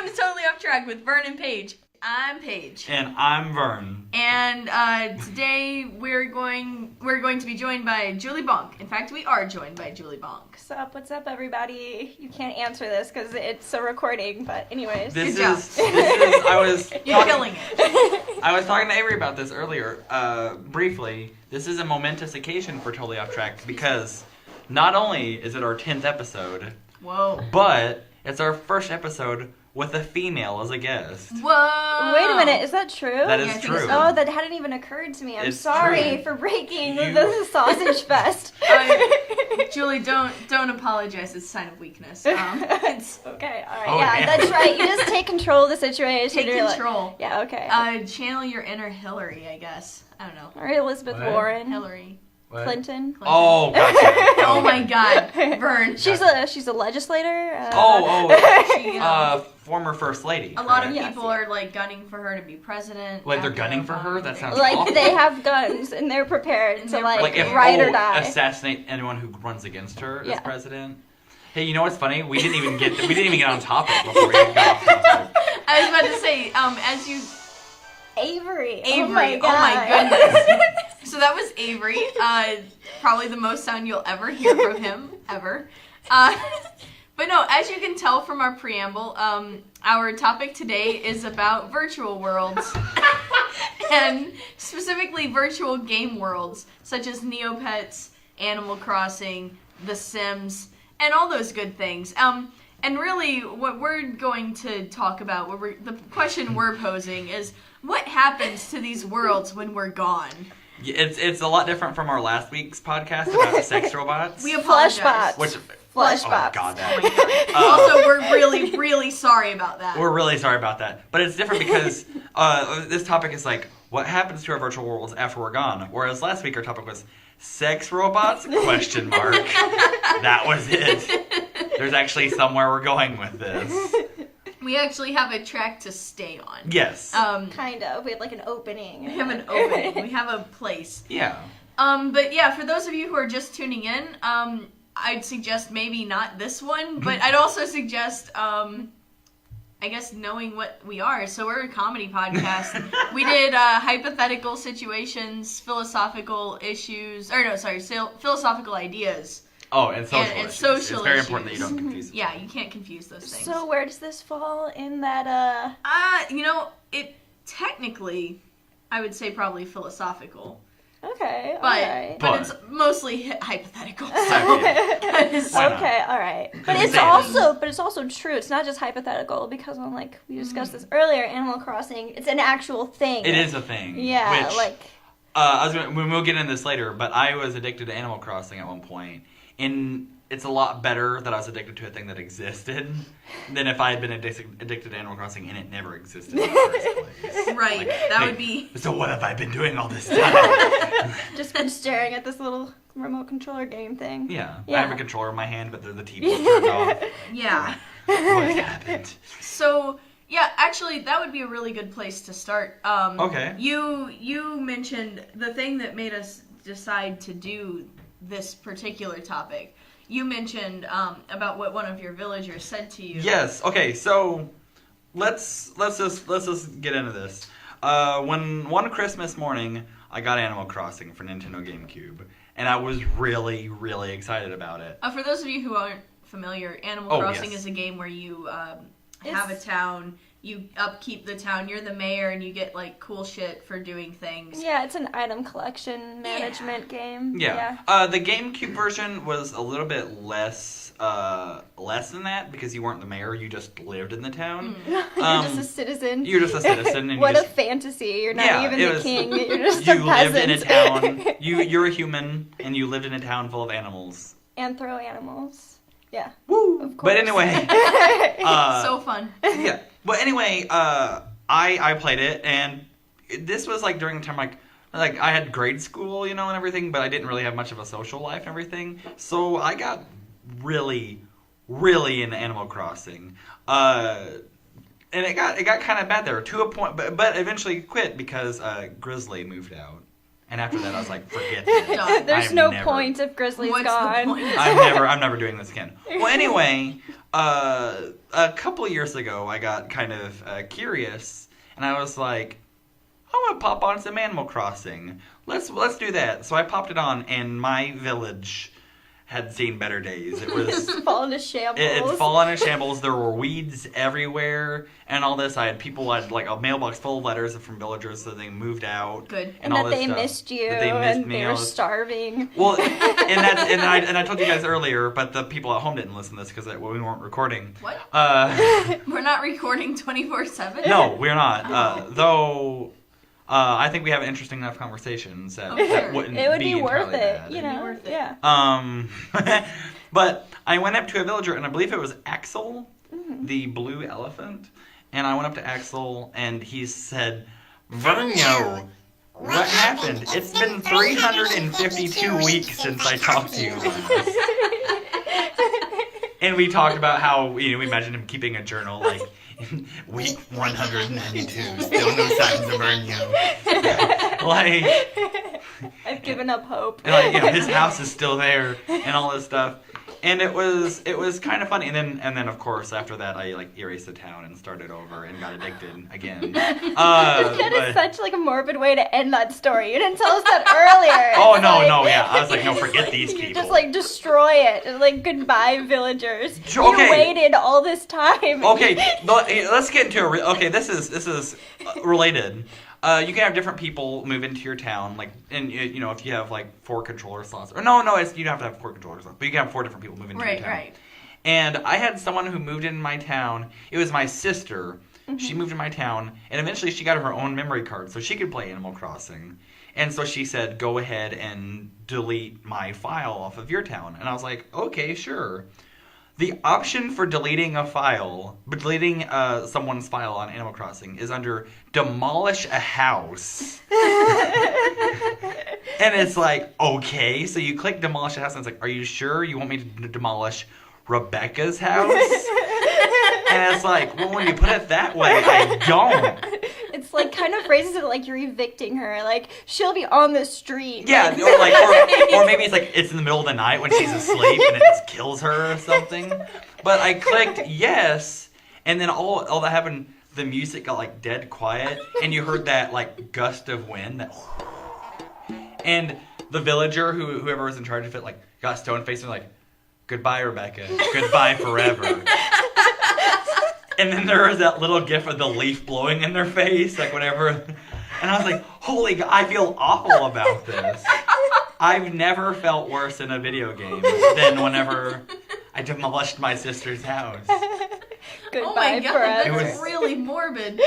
Welcome to Totally Off Track with Vern and Paige. I'm Paige. And I'm Vern. And today we're going to be joined by Julie Bonk. In fact, we are joined by Julie Bonk. What's up, everybody? You can't answer this because it's a recording, but anyways. Good job. You're killing it. I was talking to Avery about this earlier, briefly. This is a momentous occasion for Totally Off Track because not only is it our 10th episode, whoa, but it's our first episode with a female as a guest. Whoa! Wait a minute, is that true? That is true. Oh, that hadn't even occurred to me. I'm It's sorry true. for breaking the sausage fest. Julie, don't apologize. It's a sign of weakness. It's okay. All right. Oh, yeah, yeah. that's right. You just take control of the situation. take You're control. Like, yeah. Okay. Channel your inner Hillary, I guess. I don't know. All right, Elizabeth What? Warren. Hillary. What? Clinton. Oh, gotcha. Oh my God, Vern. She's a legislator. Former First Lady. A lot of Yes, people are like gunning for her to be president. Like they're after gunning for her? Obama. That sounds like awful. they have guns and they're prepared And to they're like Like if ride or die. assassinate anyone who runs against her Yeah. as president. Hey, you know what's funny? We didn't even get on topic before we got off topic. I was about to say, as you Avery. Avery. Oh my goodness. So that was Avery. Probably the most sound you'll ever hear from him, ever. But no, as you can tell from our preamble, our topic today is about virtual worlds. And specifically virtual game worlds, such as Neopets, Animal Crossing, The Sims, and all those good things. And really, what we're going to talk about, the question we're posing is, what happens to these worlds when we're gone? It's a lot different from our last week's podcast about the sex robots. We apologize. Fleshbots. Which, Fleshbots. oh god, Also, we're really, really sorry about that. we're really sorry about that. But it's different because this topic is like, what happens to our virtual worlds after we're gone? Whereas last week our topic was sex robots? Question mark. That was it. There's actually somewhere we're going with this. We actually have a track to stay on. Yes. Kind of. We have like an opening. We have an opening. We have a place. Yeah. But yeah, for those of you who are just tuning in, I'd suggest maybe not this one, but I'd also suggest, I guess, knowing what we are. So we're a comedy podcast. We did hypothetical situations, philosophical issues, philosophical ideas. Oh, and social And issues. social It's very issues. important that you don't confuse them. Yeah, you can't confuse those things. So where does this fall in that, It technically, I would say probably philosophical. Okay, But, alright. but it's mostly hypothetical. So. Why not? Okay, alright. But Because it's also true. It's not just hypothetical because like we discussed this earlier, Animal Crossing, it's an actual thing. It is a thing. Yeah, Which, like we'll get into this later, but I was addicted to Animal Crossing at one point. And it's a lot better that I was addicted to a thing that existed than if I had been addicted to Animal Crossing and it never existed in the first place. Right, that would be... So what have I been doing all this time? just been staring at this little remote controller game thing. Yeah. I Yeah. have a controller in my hand, but the TV is turned off. Yeah. What happened? So, yeah, actually, that would be a really good place to start. Okay. You mentioned the thing that made us decide to do this particular topic. You mentioned about what one of your villagers said to you. Yes. Okay. So let's just get into this. When one Christmas morning I got Animal Crossing for Nintendo GameCube, and I was really, really excited about it. For those of you who aren't familiar, Animal Crossing is a game where you have a town. You upkeep the town. You're the mayor, and you get like cool shit for doing things. Yeah, it's an item collection management game. Yeah. The GameCube version was a little bit less than that because you weren't the mayor. You just lived in the town. You're just a citizen. You're just a citizen. And What you a just, fantasy! You're not even the king. You're just you a peasant. lived in a town. You're a human, and you lived in a town full of animals. And throw animals. Yeah. Woo! Of course. But anyway, So fun. yeah. But anyway, I played it, and this was like during the time like I had grade school, and everything, but I didn't really have much of a social life and everything. So I got really, really into Animal Crossing, and it got kind of bad there to a point, but eventually quit because Grizzly moved out, And after that, I was like, forget this. Done. There's no point if Grizzly's What's gone. the point? I'm never doing this again. Well, anyway, a couple of years ago, I got kind of curious, and I was like, I want to pop on some Animal Crossing. Let's do that. So I popped it on, and my village had seen better days. It was Fallen to shambles. it had fallen in shambles. There were weeds everywhere, and all this. I had people had like a mailbox full of letters from villagers that they moved out. Good. and all that this they stuff. missed you, That they missed and me, they all were this- starving. Well, and I told you guys earlier, but the people at home didn't listen to this because we weren't recording. What? Uh, We're not recording 24/7? no, we're not. Though I think we have interesting enough conversations that, Oh, sure. that wouldn't It would be be worth entirely it, bad. you know. worth it. Yeah. But I went up to a villager, and I believe it was Axel, the blue elephant. And I went up to Axel, and he said, Vernio, what happened? It's been 352 weeks since I talked to you last. And we talked about how, we imagined him keeping a journal, like, week 192, still no signs of Vernio. Like... I've given up hope. And his house is still there and all this stuff. And it was kind of funny. And then of course after that I erased the town and started over and got addicted again. That is such a morbid way to end that story. You didn't tell us that earlier. Oh It's no, yeah. I was like, no, forget these You people. just destroy it. And, goodbye, villagers. Okay. You waited all this time. Okay, let's get into this is related. You can have different people move into your town, and if you have 4 controller slots, or no, you don't have to have 4 controller slots, but you can have 4 different people move into your town. Right. And I had someone who moved in my town. It was my sister. Mm-hmm. She moved in my town, and eventually she got her own memory card so she could play Animal Crossing. And so she said, "Go ahead and delete my file off of your town." And I was like, "Okay, sure." The option for deleting someone's file on Animal Crossing is under demolish a house. And it's like, okay, so you click demolish a house, and it's like, are you sure you want me to demolish Rebecca's house? And it's like, well, when you put it that way, I don't. It's kind of phrases it like you're evicting her. She'll be on the street. Yeah, or maybe it's in the middle of the night when she's asleep and it just kills her or something. But I clicked yes, and then all that happened, the music got dead quiet, and you heard that gust of wind. And the villager, whoever was in charge of it, got stone faced and was like, "Goodbye, Rebecca. Goodbye forever." And then there was that little gif of the leaf blowing in their face, whatever. And I was like, holy God, I feel awful about this. I've never felt worse in a video game than whenever I demolished my sister's house. Goodbye Oh my God, forever. that's really morbid.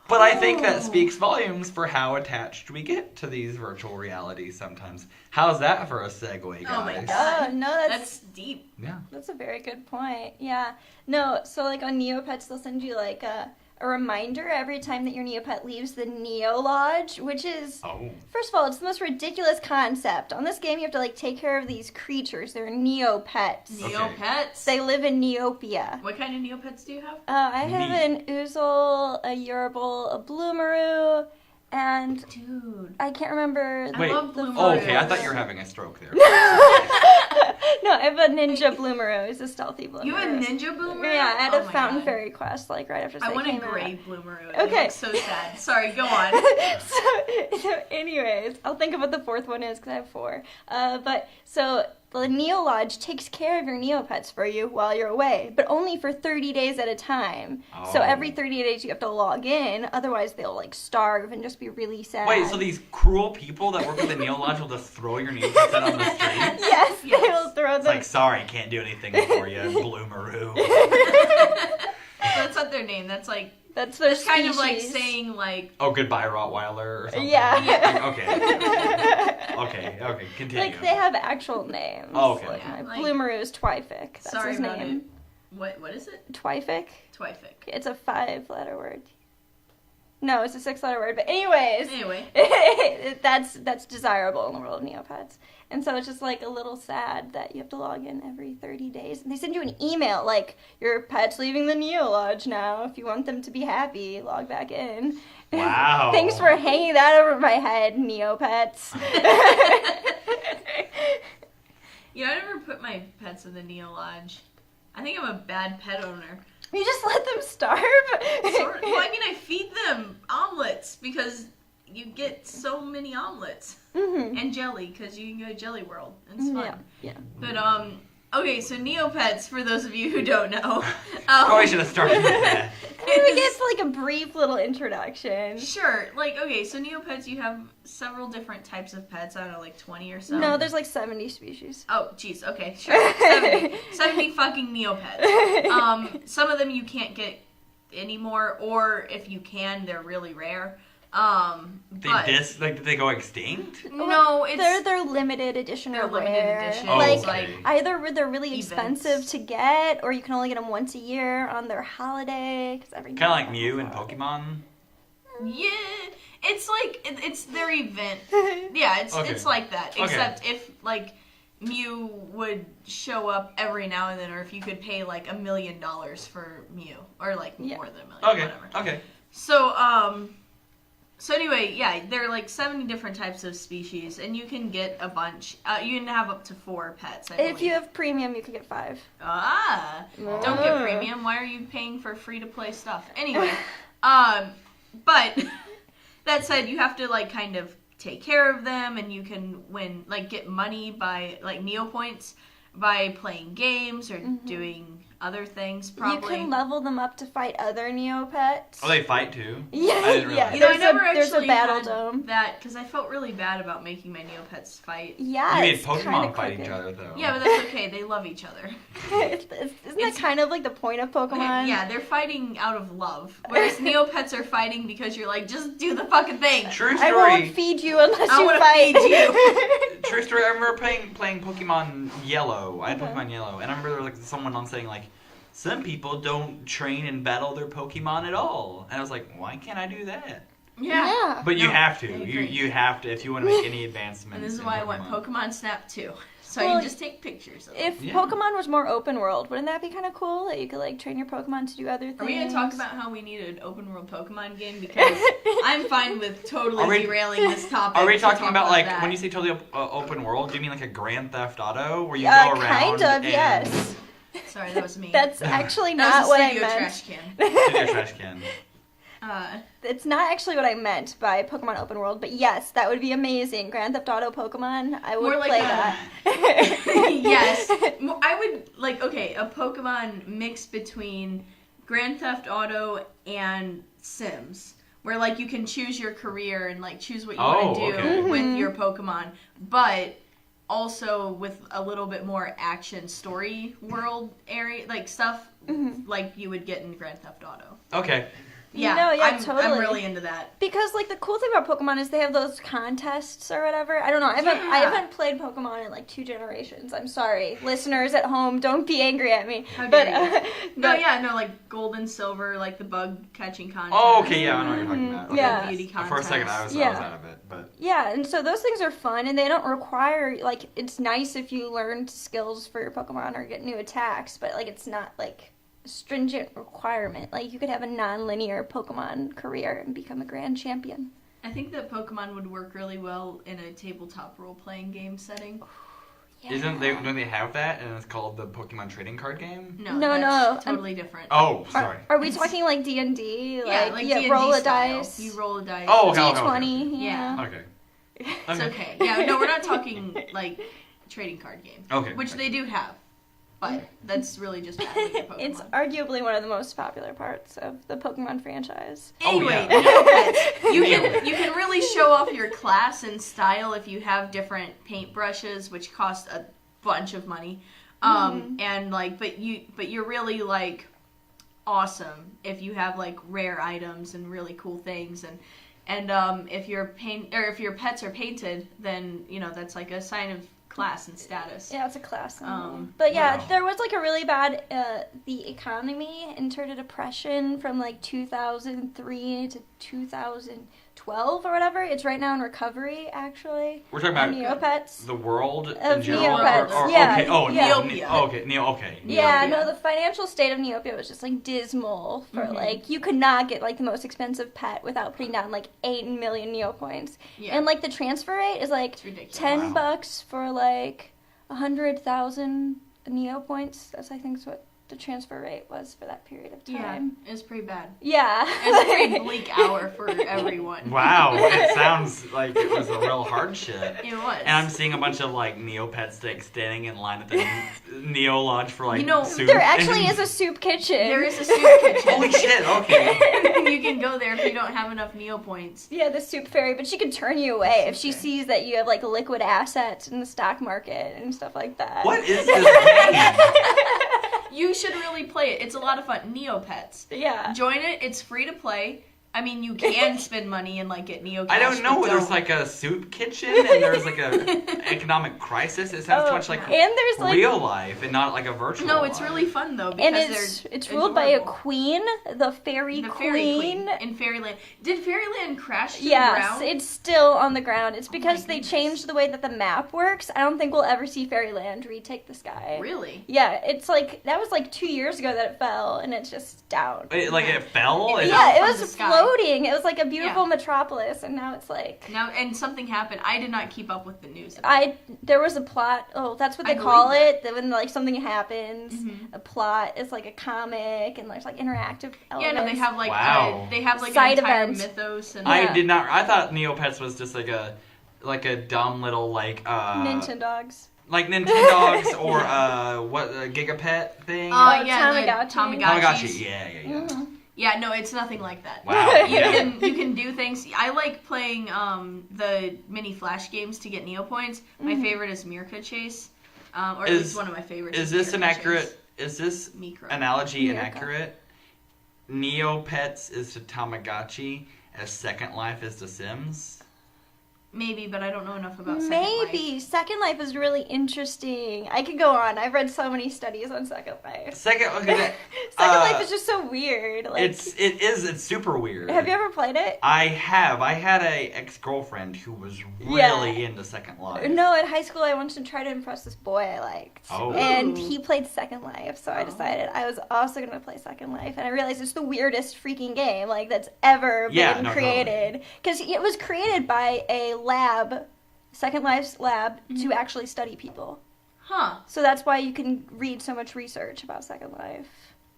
But I think that speaks volumes for how attached we get to these virtual realities sometimes. How's that for a segue, guys? Oh my God. Oh, no, That's deep. Yeah. That's a very good point. Yeah. No, so on Neopets, they'll send you a reminder every time that your Neopet leaves the Neo Lodge, which is, first of all, it's the most ridiculous concept. On this game, you have to take care of these creatures. They're Neopets. Neopets? They live in Neopia. What kind of Neopets do you have? I have an Ouzel, a Yerbal, a Bloomaroo, and Dude. I can't remember. I love Bloomaroo. Oh, okay. I thought you were having a stroke there. No, I have a Ninja Bloomaroo. It's a stealthy Bloomaroo. You have a Ninja Bloomaroo? Yeah, I had Oh a my Fountain God. Fairy quest right after I they want a came out. gray Bloomaroo. Okay. It looks so sad. Sorry, go on. So anyways, I'll think of what the 4th one is because I have 4. So the Neo Lodge takes care of your Neopets for you while you're away, but only for 30 days at a time. So every 30 days you have to log in, otherwise they'll starve and just be really sad. Wait, so these cruel people that work at the Neo Lodge will just throw your Neopets out on the street? Yes, they will throw them. It's sorry, can't do anything for you, Bloomaroo. That's not their name. That's That's their it's kind of species. saying Oh, goodbye, Rottweiler, or something. Yeah. Okay, continue. They have actual names. Oh, okay. My Bloomaroo is Twyfik. That's sorry his about name. it. What is it? Twyfik. Twyfik. It's a 5-letter word. No, it's a 6-letter word. But anyways, that's desirable in the world of Neopets. And so it's just a little sad that you have to log in every 30 days. And they send you an email your pet's leaving the Neo Lodge now. If you want them to be happy, log back in. Wow. Thanks for hanging that over my head, Neopets. You know, I never put my pets in the Neo Lodge. I think I'm a bad pet owner. You just let them starve? Well, I mean, I feed them omelets because you get so many omelets. Mm-hmm. And jelly, because you can go to Jelly World. It's fun. Yeah. But, okay, so Neopets, for those of you who don't know. Probably should have started with that. We get like a brief little introduction. Sure. Like, okay, so Neopets, you have several different types of pets. I don't know, like 20 or so. No, there's like 70 species. Oh, jeez. Okay, sure. 70. 70 fucking Neopets. Some of them you can't get anymore, or if you can, they're really rare. But Did they go extinct? no, it's They're limited edition they're or limited rare. edition. Oh, Like okay. either they're really Events. expensive to get, or you can only get them once a year on their holiday. Cause every Kind of like Mew and Pokemon. yeah. It's like it's their event. Yeah, it's Okay. it's like that. Okay. Except if like Mew would show up every now and then, or if you could pay like $1 million for Mew, or like Yeah. more than $1 million, Okay. whatever. Okay. So anyway, yeah, there are like 70 different types of species, and you can get a bunch. You can have up to 4 pets. I If believe. you have premium, you can get 5. Don't get premium. Why are you paying for free to play stuff? Anyway, but that said, you have to like kind of take care of them, and you can get money by like Neopoints by playing games or doing other things. Probably. You can level them up to fight other Neopets. Oh, they fight too? Yeah, I didn't realize. You know, I There's never there's actually a battle had dome. that because I felt really bad about making my Neopets fight. Yeah, You made it's kinda Pokemon fight crooked. each other though. Yeah, but that's okay. They love each other. Isn't that kind of like the point of Pokemon? Yeah, they're fighting out of love. Whereas Neopets are fighting because you're like, just do the fucking thing. True I won't story. feed you unless I you wanna fight. feed you. True story. I remember playing Pokemon Yellow. I had Pokemon Yellow, and I remember there was like someone on saying like, some people don't train and battle their Pokemon at all, and I was like, why can't I do that? Yeah. But you No, have to. I You agree. you have to if you want to make any advancements. And this is in why I want Pokemon. Pokemon Snap 2. So Well, you just take pictures of them. If Yeah. Pokemon was more open world, wouldn't that be kind of cool? That you could like train your Pokemon to do other things. Are we going to talk about how we need an open world Pokemon game? Because I'm fine with totally Are we- derailing this topic. Are we to talking talk about like that. when you say totally open world? Do you mean like a Grand Theft Auto where you Yeah, go around? kind of, and yes. Sorry, that was me. That's actually that not was a what I studio meant. trash can. To your trash can. It's not actually what I meant by Pokemon Open World, but yes, that would be amazing. Grand Theft Auto Pokemon, I would More like play a- that. Yes. I would, like, okay, a Pokemon mix between Grand Theft Auto and Sims. Where, like, you can choose your career and, like, choose what you want to do okay. with your Pokemon. But also with a little bit more action story world area, like, stuff like you would get in Grand Theft Auto. Okay. Yeah, No, yeah, I'm totally. really into that. Because like the cool thing about Pokemon is they have those contests or whatever. I don't know. I haven't played Pokemon in like 2 generations. I'm sorry, listeners at home. Don't be angry at me. How but dare but, like gold and silver, like the bug catching contest. Oh, okay, yeah, I know what you're talking about. Okay. Yeah. Beauty contest. For a second, I was Yeah. out of it, but yeah, and so those things are fun, and they don't require like. It's nice if you learn skills for your Pokemon or get new attacks, but like it's not like a stringent requirement. Like you could have a non-linear Pokemon career and become a grand champion. I think that Pokemon would work really well in a tabletop role-playing game setting. don't they have that and it's called the Pokemon trading card game? No, No, that's no, totally different. Oh, sorry. Are we talking like D&D? yeah, like you D&D roll a style. dice. You roll a dice. Oh, okay, D20. Yeah. Okay. It's okay. Yeah, no, we're not talking like trading card game. Okay. Which they do have, but that's really just bad with your Pokemon. It's arguably one of the most popular parts of the Pokemon franchise. Anyway, Oh, Neopets. You can really show off your class and style if you have different paintbrushes, which cost a bunch of money. And like, but you're really like awesome if you have like rare items and really cool things, and if your if your pets are painted, then you know that's like a sign of class and status. Yeah, it's a class symbol. But yeah, there was like a really bad, the economy entered a depression from like 2003 to 12 or whatever. It's right now in recovery, actually. We're talking about Neopets. the world Of in general? Neopets, yeah. Okay. Oh, Yeah. okay. Yeah, Neopet. no, the financial state of Neopet was just like dismal for like, you could not get like the most expensive pet without putting down like 8 million Neopoints. Yeah. And like the transfer rate is like It's ridiculous. $10 Wow. for like 100,000 Neopoints. That's I think is what the transfer rate was for that period of Yeah, time. it's pretty bad. Yeah. It's a pretty bleak hour for everyone. Wow, it sounds like it was a real hardship. It was. And I'm seeing a bunch of like Neopets like standing in line at the Neo Lodge for like You know, soup. There actually is a soup kitchen. There is a soup kitchen. Holy shit! Okay. You can go there if you don't have enough Neopoints. Yeah, the soup fairy, but she can turn you away if she sees that you have like liquid assets in the stock market and stuff like that. What is this game? You should really play it. It's a lot of fun. Neopets. Yeah. Join it. It's free to play. I mean, you can spend money and like get Neo. I don't know. but There's like a soup kitchen and there's like a economic crisis. It sounds too much like and there's like real life and not like a virtual. No, it's life. really fun though because and it's ruled by a queen, the fairy the queen. fairy queen in Fairyland. Did Fairyland crash to the Yes, ground? it's still on the ground. It's because they goodness. changed the way that the map works. I don't think we'll ever see Fairyland retake the sky. Really? Yeah, it's like that was like 2 years ago that it fell, and it's just down. Like it fell. It- Is Yeah, it from was the sky. floating. It was like a beautiful Yeah. metropolis, and now it's like Now and something happened. I did not keep up with the news. there was a plot. Oh, that's what I they call believe it. That when like something happens, Mhm. a plot is like a comic, and there's like interactive Yeah, elements. no, they have like Wow. they have like Side an entire events. mythos and Yeah. I did not. I thought Neopets was just like a dumb little like Nintendogs. like Nintendogs or what Gigapet thing. yeah, Tamagotchi. the Tamagotchis. Tamagotchi. Yeah. Mhm. Yeah, no, it's nothing like that. Wow. You Yeah. you can do things. I like playing the mini flash games to get Neopoints. My favorite is Mirka Chase, or at least one of my favorites. Is this Mirka an accurate? Chase. Is this Micro. analogy Mirka. inaccurate? Neopets is to Tamagotchi as Second Life is to Sims. Maybe, but I don't know enough about Second Maybe Life. Second Life is really interesting. I could go on. I've read so many studies on Second Life. Second, okay, Second Life is just so weird. Like, it's super weird. have you ever played it? I have. I had a ex-girlfriend who was really Yeah. into Second Life. No, in high school I wanted to try to impress this boy I liked. Oh. And Ooh. he played Second Life, so I decided I was also going to play Second Life. And I realized it's the weirdest freaking game like that's ever Yeah, been no, created. Because it was created by a lab, Second Life's lab, to actually study people. Huh. So that's why you can read so much research about Second Life.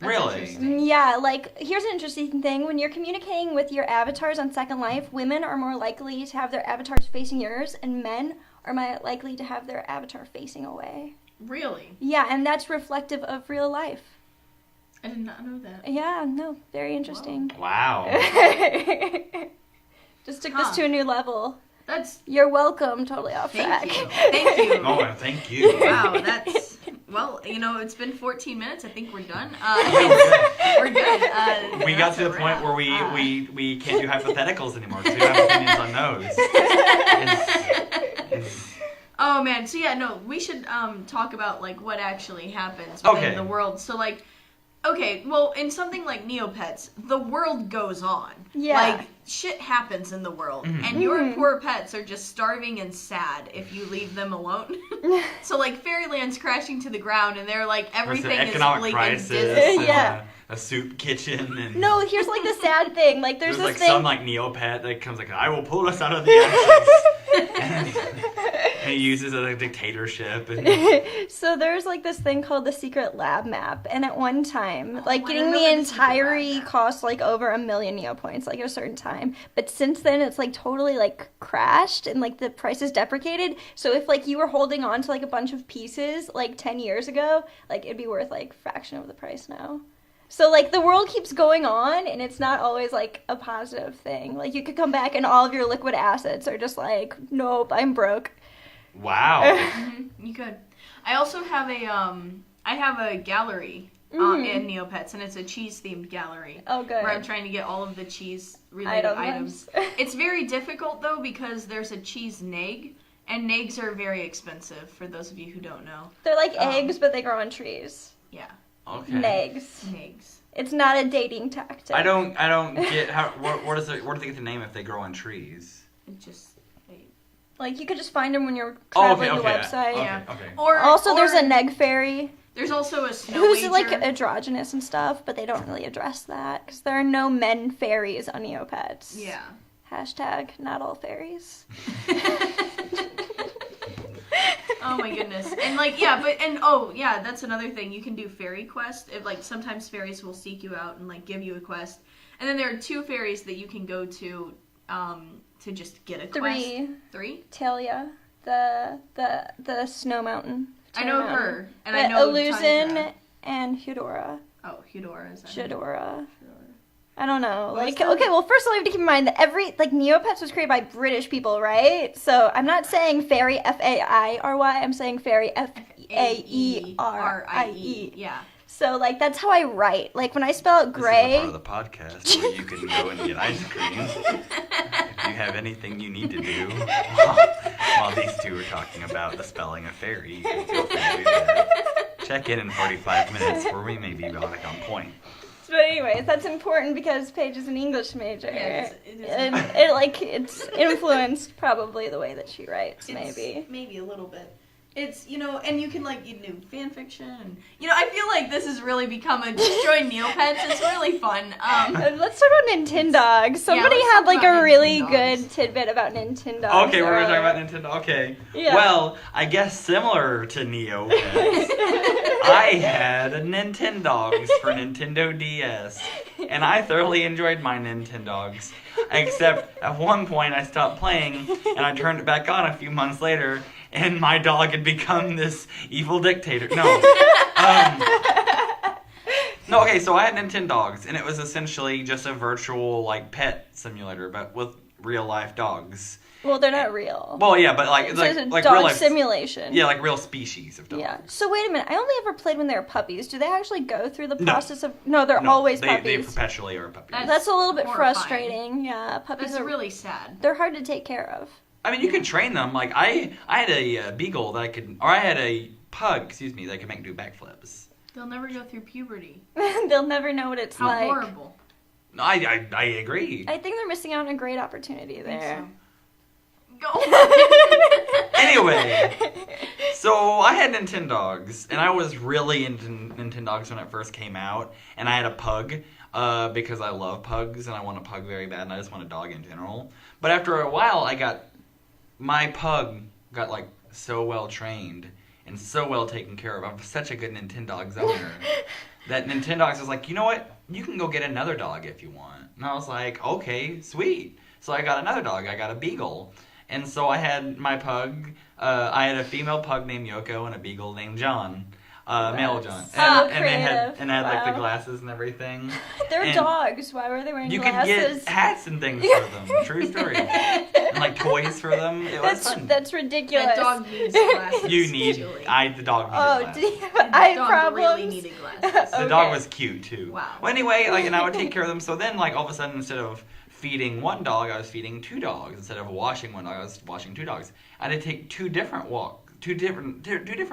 That's Really? interesting. Yeah, like, here's an interesting thing. When you're communicating with your avatars on Second Life, women are more likely to have their avatars facing yours, and men are more likely to have their avatar facing away. Really? Yeah, and that's reflective of real life. I did not know that. Yeah, no, very interesting. Wow. Just took Huh. this to a new level. That's You're welcome, totally off thank track. you. Thank you. Oh, thank you. Wow, that's well. You know, it's been 14 minutes. I think we're done. Yeah, We're good. we got That's to a the point wrap. where we can't do hypotheticals anymore because we have opinions on those. It's- Oh man, so yeah, no, we should talk about like what actually happens Okay. within the world. So like, okay, well, in something like Neopets, the world goes on. Yeah. Like shit happens in the world, and your poor pets are just starving and sad if you leave them alone. So like Fairyland's crashing to the ground, and they're like There's everything an is economic like crisis. in business. And Yeah. a soup kitchen and No, here's like the sad thing. Like, there's there's this like thing. some like Neopet that comes like, I will pull us out of the ashes. and he uses it as a dictatorship. And So there's like this thing called the secret lab map, and at one time, like I getting know the what the secret lab entirety map. cost like over 1 million Neopoints, like at a certain time. But since then, it's like totally like crashed, and like the price is deprecated. So if like you were holding on to like a bunch of pieces like 10 years ago, like it'd be worth like fraction of the price now. So like the world keeps going on, and it's not always like a positive thing. Like you could come back and all of your liquid assets are just like, nope, I'm broke. wow. You could. I also have a gallery in Neopets, and it's a cheese themed gallery. Oh, good. Where I'm trying to get all of the cheese related Items. items. It's very difficult though because there's a cheese neg, and negs are very expensive for those of you who don't know. They're like eggs, but they grow on trees. Yeah, Okay. Negs. negs. It's not a dating tactic. I don't get how. Where do they get the name if they grow on trees? It just. Like, you could just find them when you're traveling the website. Yeah. Okay. Or there's a neg fairy. There's also a snow who's wager. like androgynous and stuff, but they don't really address that because there are no men fairies on Neopets. Yeah. Hashtag not all fairies. Oh my goodness. And that's another thing. You can do fairy quest. If like sometimes fairies will seek you out and like give you a quest. And then there are 2 fairies that you can go to just get a quest. 3? Talia, the snow mountain. I know her, and but I know Illusion Tundra. and Eudora. Oh, Eudora is that? Shadora. I don't know. What Like, was that? okay, well, first of all, you have to keep in mind that Neopets was created by British people, right? So I'm not saying fairy F-A-I-R-Y. I'm saying fairy F-A-E-R-I-E. Yeah. So, like, that's how I write. Like, when I spell out gray... This is a part of the podcast where you can go and get ice cream if you have anything you need to do while these two are talking about the spelling of fairy. You can feel free to do that. Check in 45 minutes where we may be back on point. But anyways, that's important because Paige is an English major. Yeah, it is. And it's influenced probably the way that she writes, maybe. Maybe a little bit. It's, and you can, like, you do fan fiction. And, I feel like this has really become a Destroy Neopets. It's really fun. Let's talk about Nintendogs. Somebody let's had, talk like, about a really Nintendogs. good tidbit about Nintendogs. Okay, we're going to talk about Nintendo. Okay. Yeah. Well, I guess similar to Neopets, I had a Nintendogs for Nintendo DS. And I thoroughly enjoyed my Nintendogs. Except at one point I stopped playing and I turned it back on a few months later and my dog had become this evil dictator. No. No, okay, so I had Nintendogs and it was essentially just a virtual like pet simulator but with real life dogs. Well, they're not real. Well, yeah, but like It's like a like dog real life simulation. Yeah, like real species of dogs. Yeah. So wait a minute. I only ever played when they were puppies. Do they actually go through the No. process of? No, they're always they puppies. perpetually are puppies. That's a little bit horrifying. frustrating. Yeah, puppies That's are really sad. They're hard to take care of. I mean, you can train them. Like I had a beagle that I had a pug, that could do backflips. They'll never go through puberty. They'll never know what it's How like. horrible. No, I agree. I think they're missing out on a great opportunity there. Go. Anyway, so I had Nintendogs, and I was really into Nintendogs when it first came out, and I had a pug, because I love pugs, and I want a pug very bad, and I just want a dog in general. But after a while, my pug got, like, so well trained, and so well taken care of. I'm such a good Nintendogs owner, that Nintendogs was like, you know what? You can go get another dog if you want. And I was like, okay, sweet. So I got another dog. I got a beagle. And so I had my pug. I had a female pug named Yoko and a beagle named John, male John. So And they had creative. like the Wow. glasses and everything. They're And dogs. Why were they wearing you could glasses? get hats and things for them. True story. And like toys for them. It was fun. That's ridiculous. That dog needs glasses. You need. Julie. The dog needed Oh, glasses. did he The have eye dog problems? really needed glasses. The Okay. dog was cute too. Wow. Well, anyway, and I would take care of them. So then, all of a sudden, instead of feeding one dog, I was feeding 2 dogs. Instead of washing one dog, I was washing 2 dogs. I had to take 2 different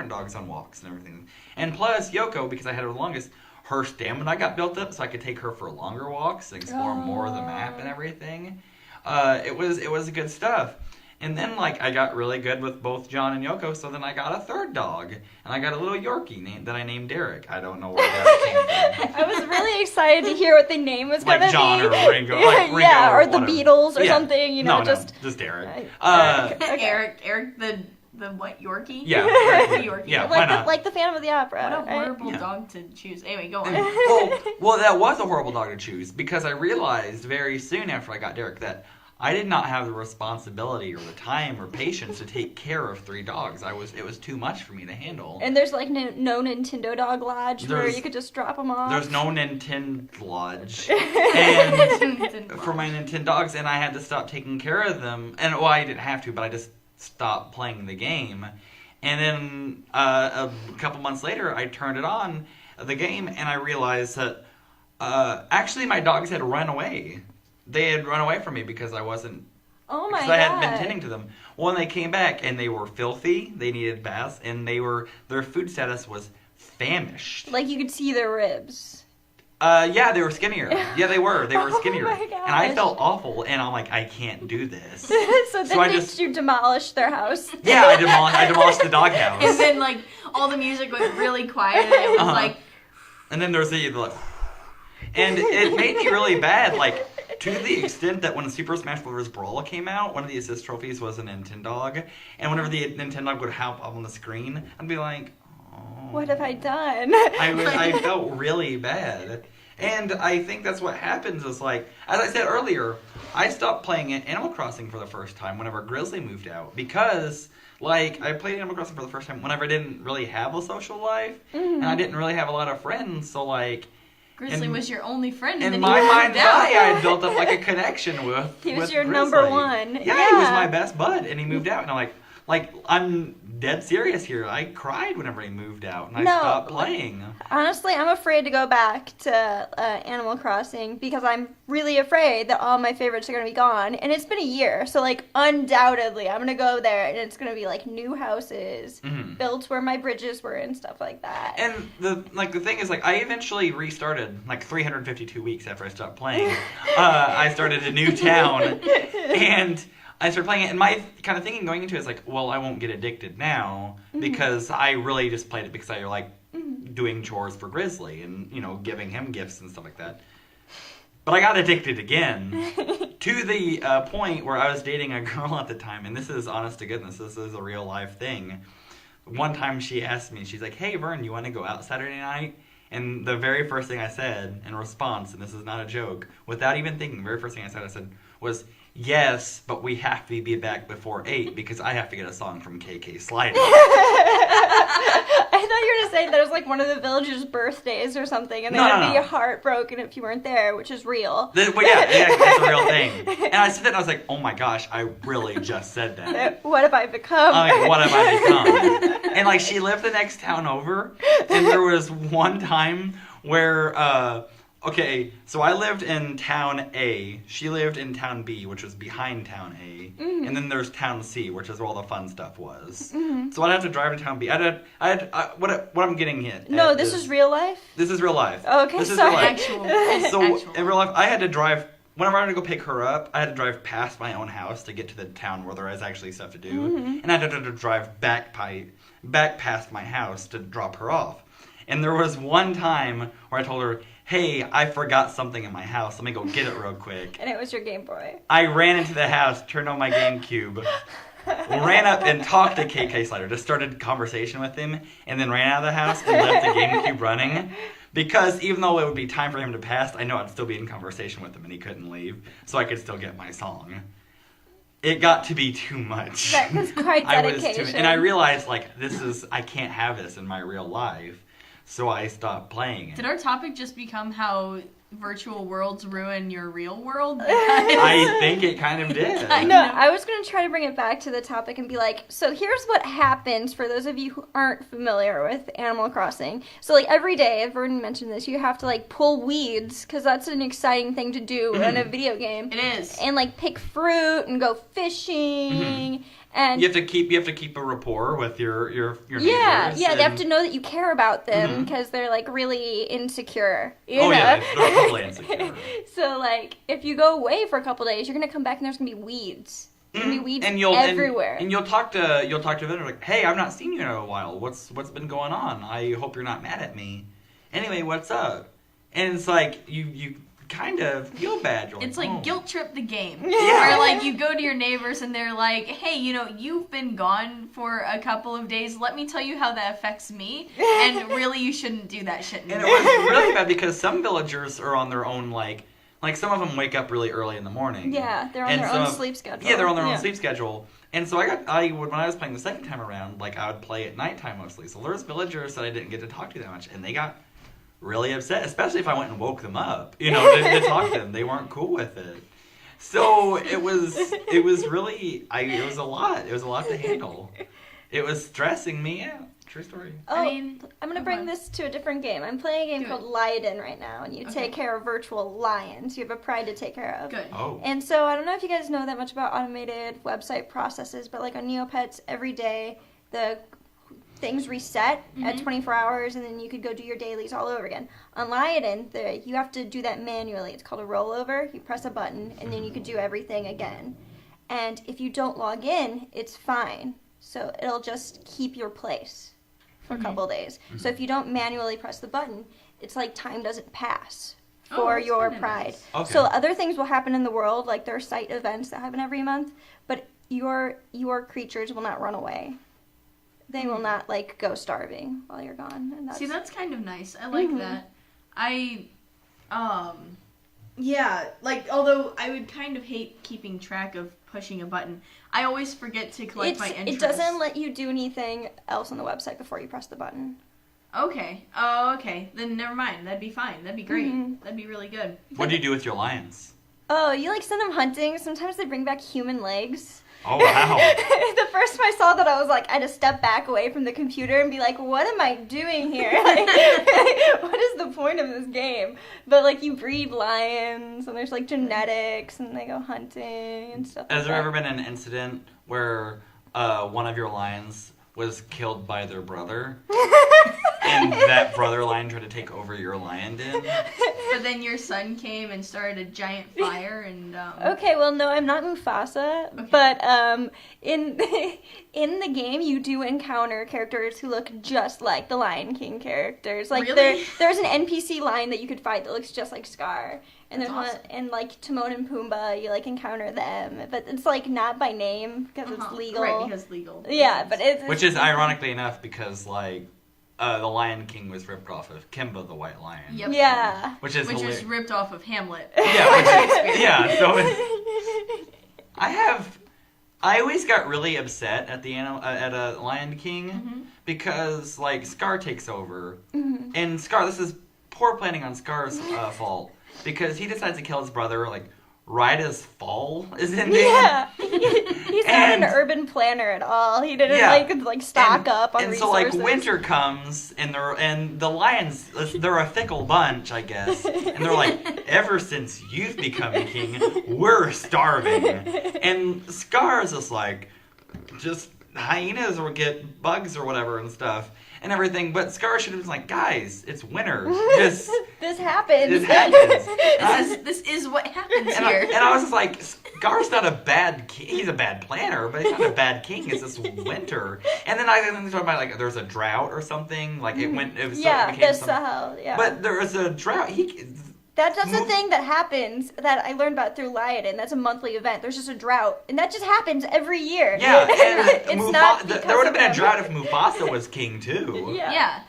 dogs on walks and everything. And plus, Yoko, because I had her the longest, her stamina got built up, so I could take her for longer walks and explore more of the map and everything. It was good stuff. And then, I got really good with both John and Yoko, so then I got a 3rd dog. And I got a little Yorkie that I named Derek. I don't know where that came from. I was really excited to hear what the name was going to be. John or Ringo. Ringo yeah, or the whatever. Beatles or Yeah. something, No, just... just Derek. Okay. Eric the what, Yorkie? Yeah. The Yorkie. Yeah. Why not? Like the Phantom of the Opera. What a right? horrible Yeah. dog to choose. Anyway, go on. well, that was a horrible dog to choose because I realized very soon after I got Derek that I did not have the responsibility or the time or patience to take care of 3 dogs. It was too much for me to handle. And there's no Nintendo Dog Lodge where you could just drop them off. There's no Nintendo Lodge. And for my Nintendo dogs, and I had to stop taking care of them. And well, I didn't have to, but I just stopped playing the game. And then a couple months later, I turned it on, the game, and I realized that actually my dogs had run away. They had run away from me because I wasn't. Oh my god! Because I hadn't been tending to them. Well, when they came back and they were filthy, they needed baths, and their food status was famished. Like you could see their ribs. Yeah, they were skinnier. Yeah, they were. They were skinnier. Oh my gosh. And I felt awful, and I'm like, I can't do this. So then you demolished their house. Yeah, I demolished the doghouse. And then, like, all the music went really quiet, and it was like... And then there's the like... And it made me really bad, like, to the extent that when Super Smash Bros. Brawl came out, one of the assist trophies was a Nintendog. And whenever the Nintendog would hop up on the screen, I'd be like, oh... What have I done? I felt really bad. And I think that's what happens is, like, as I said earlier, I stopped playing Animal Crossing for the first time whenever Grizzly moved out. Because, like, I played Animal Crossing for the first time whenever I didn't really have a social life. And I didn't really have a lot of friends, so, like... Grizzly was your only friend. In and my then mind's eye, I had built up, like, a connection with He was with your Grizzly. number one. Yeah, he was my best bud, and he moved out. And I'm like, I'm dead serious here. I cried whenever he moved out, and I stopped playing. Honestly, I'm afraid to go back to Animal Crossing because I'm really afraid that all my favorites are going to be gone. And it's been a year, so, like, undoubtedly, I'm going to go there, and it's going to be, like, new houses built where my bridges were and stuff like that. And the thing is, like, I eventually restarted, like, 352 weeks after I stopped playing. I started a new town, and I started playing it, and my kind of thinking going into it is like, well, I won't get addicted now because I really just played it because I like doing chores for Grizzly and, you know, giving him gifts and stuff like that. But I got addicted again to the point where I was dating a girl at the time, and this is honest to goodness, this is a real life thing. One time she asked me, she's like, hey, Vern, you want to go out Saturday night? And the very first thing I said in response, and this is not a joke, without even thinking, the very first thing I said was, yes, but we have to be back before 8 because I have to get a song from KK Slider. I thought you were going to say that it was like one of the villagers' birthdays or something, and they would be heartbroken if you weren't there, which is real. Well, yeah, it's a real thing. And I said that and I was like, oh my gosh, I really just said that. What have I become? What have I become? And like, she lived the next town over, and there was one time where... okay, so I lived in town A. She lived in town B, which was behind town A. And then there's town C, which is where all the fun stuff was. So I'd have to drive to town B. What I'm getting at. No, this is real life? This is real life. Oh, okay, this is sorry. real life. So in real life, I had to drive. Whenever I had to go pick her up, I had to drive past my own house to get to the town where there was actually stuff to do. And I had to drive back past my house to drop her off. And there was one time where I told her, hey, I forgot something in my house. Let me go get it real quick. And it was your Game Boy. I ran into the house, turned on my GameCube, ran up and talked to KK Slider, just started conversation with him, and then ran out of the house and left the GameCube running. Because even though it would be time for him to pass, I know I'd still be in conversation with him and he couldn't leave, so I could still get my song. It got to be too much. That was quite dedication. And I realized, like, I can't have this in my real life. So I stopped playing it. Did our topic just become how virtual worlds ruin your real world? I think it kind of did. I was going to try to bring it back to the topic and be like, so here's what happens for those of you who aren't familiar with Animal Crossing. So, like, every day, Vernon mentioned this, you have to, like, pull weeds, because that's an exciting thing to do in a video game. It is. And, like, pick fruit and go fishing. And you have to keep a rapport with your neighbors. Yeah, they have to know that you care about them because they're like really insecure. You know? Yeah, they're totally insecure. So like, if you go away for a couple days, you're gonna come back and there's gonna be weeds. There's gonna be weeds everywhere. And you'll talk to a vendor like, hey, I've not seen you in a while. What's been going on? I hope you're not mad at me. Anyway, what's up? And it's like you kind of feel bad. It's like guilt trip the game. Yeah. Where like you go to your neighbors and they're like, hey, you know, you've been gone for a couple of days. Let me tell you how that affects me. And really you shouldn't do that shit anymore. And it was really bad because some villagers are on their own, like some of them wake up really early in the morning. Yeah, they're on their own sleep schedule. Yeah, they're on their own sleep schedule. And so when I was playing the second time around, like I would play at nighttime mostly. So there's villagers that I didn't get to talk to that much, and they got really upset, especially if I went and woke them up, you know, to talk to them. They weren't cool with it. So it was really, it was a lot. It was a lot to handle. It was stressing me out. True story. Oh, I'm going to bring this to a different game. I'm playing a game called Leiden right now, and you take care of virtual lions. You have a pride to take care of. Good. Oh. And so I don't know if you guys know that much about automated website processes, but like on Neopets, every day, the things reset at 24 hours, and then you could go do your dailies all over again. On Liaden, you have to do that manually. It's called a rollover. You press a button, and then you could do everything again. And if you don't log in, it's fine. So it'll just keep your place for a couple days. So if you don't manually press the button, it's like time doesn't pass for your pride. Nice. Okay. So other things will happen in the world, like there are site events that happen every month, but your creatures will not run away. They will not like go starving while you're gone. And See, that's kind of nice. I like that. Yeah, like, although I would kind of hate keeping track of pushing a button. I always forget to collect my interests. It doesn't let you do anything else on the website before you press the button. Okay. Oh, okay. Then never mind. That'd be fine. That'd be great. That'd be really good. What do you do with your lions? Oh, you like send them hunting. Sometimes they bring back human legs. Oh, wow. The first time I saw that, I was like, I had to step back away from the computer and be like, what am I doing here? Like, what is the point of this game? But, like, you breed lions, and there's, like, genetics, and they go hunting and stuff Has there ever been an incident where one of your lions was killed by their brother, and that brother lion tried to take over your lion den? But then your son came and started a giant fire, and Okay, well, no, I'm not Mufasa, Okay. but in the game, you do encounter characters who look just like the Lion King characters. Like, Really? there's an NPC lion that you could fight that looks just like Scar. And That's there's awesome. one, and like Timon and Pumbaa, you like encounter them, but it's like not by name because it's legal. Right, because legal. Yeah, but it's Which is ironically enough because, like, the Lion King was ripped off of Kimba the White Lion. Yep. Yeah. Which is Which ripped off of Hamlet. Yeah, so I always got really upset at the at a Lion King because, like, Scar takes over, and Scar, this is poor planning on Scar's fault, because he decides to kill his brother, like, right as fall is ending. Yeah, he's not an urban planner at all. He didn't like stock up on and resources. so, like, winter comes, and the lions, they're a fickle bunch, I guess, and they're like, ever since you've become king, we're starving. And Scar is just like, just hyenas or get bugs or whatever and stuff and everything, but Scar should have been like, guys, it's winter. This happens. This happens. This is what happens And here. I was just like, Scar's not a bad king. He's a bad planner, but he's not a bad king. It's just winter. And then I talked about, like, there's a drought or something. Like, it became the some, Sahel, yeah. But there was a drought. That's the thing that happens that I learned about through Liaden. That's a monthly event. There's just a drought, and that just happens every year. Yeah, and it's not because there would have of been a them. drought if Mufasa was king, too. Yeah.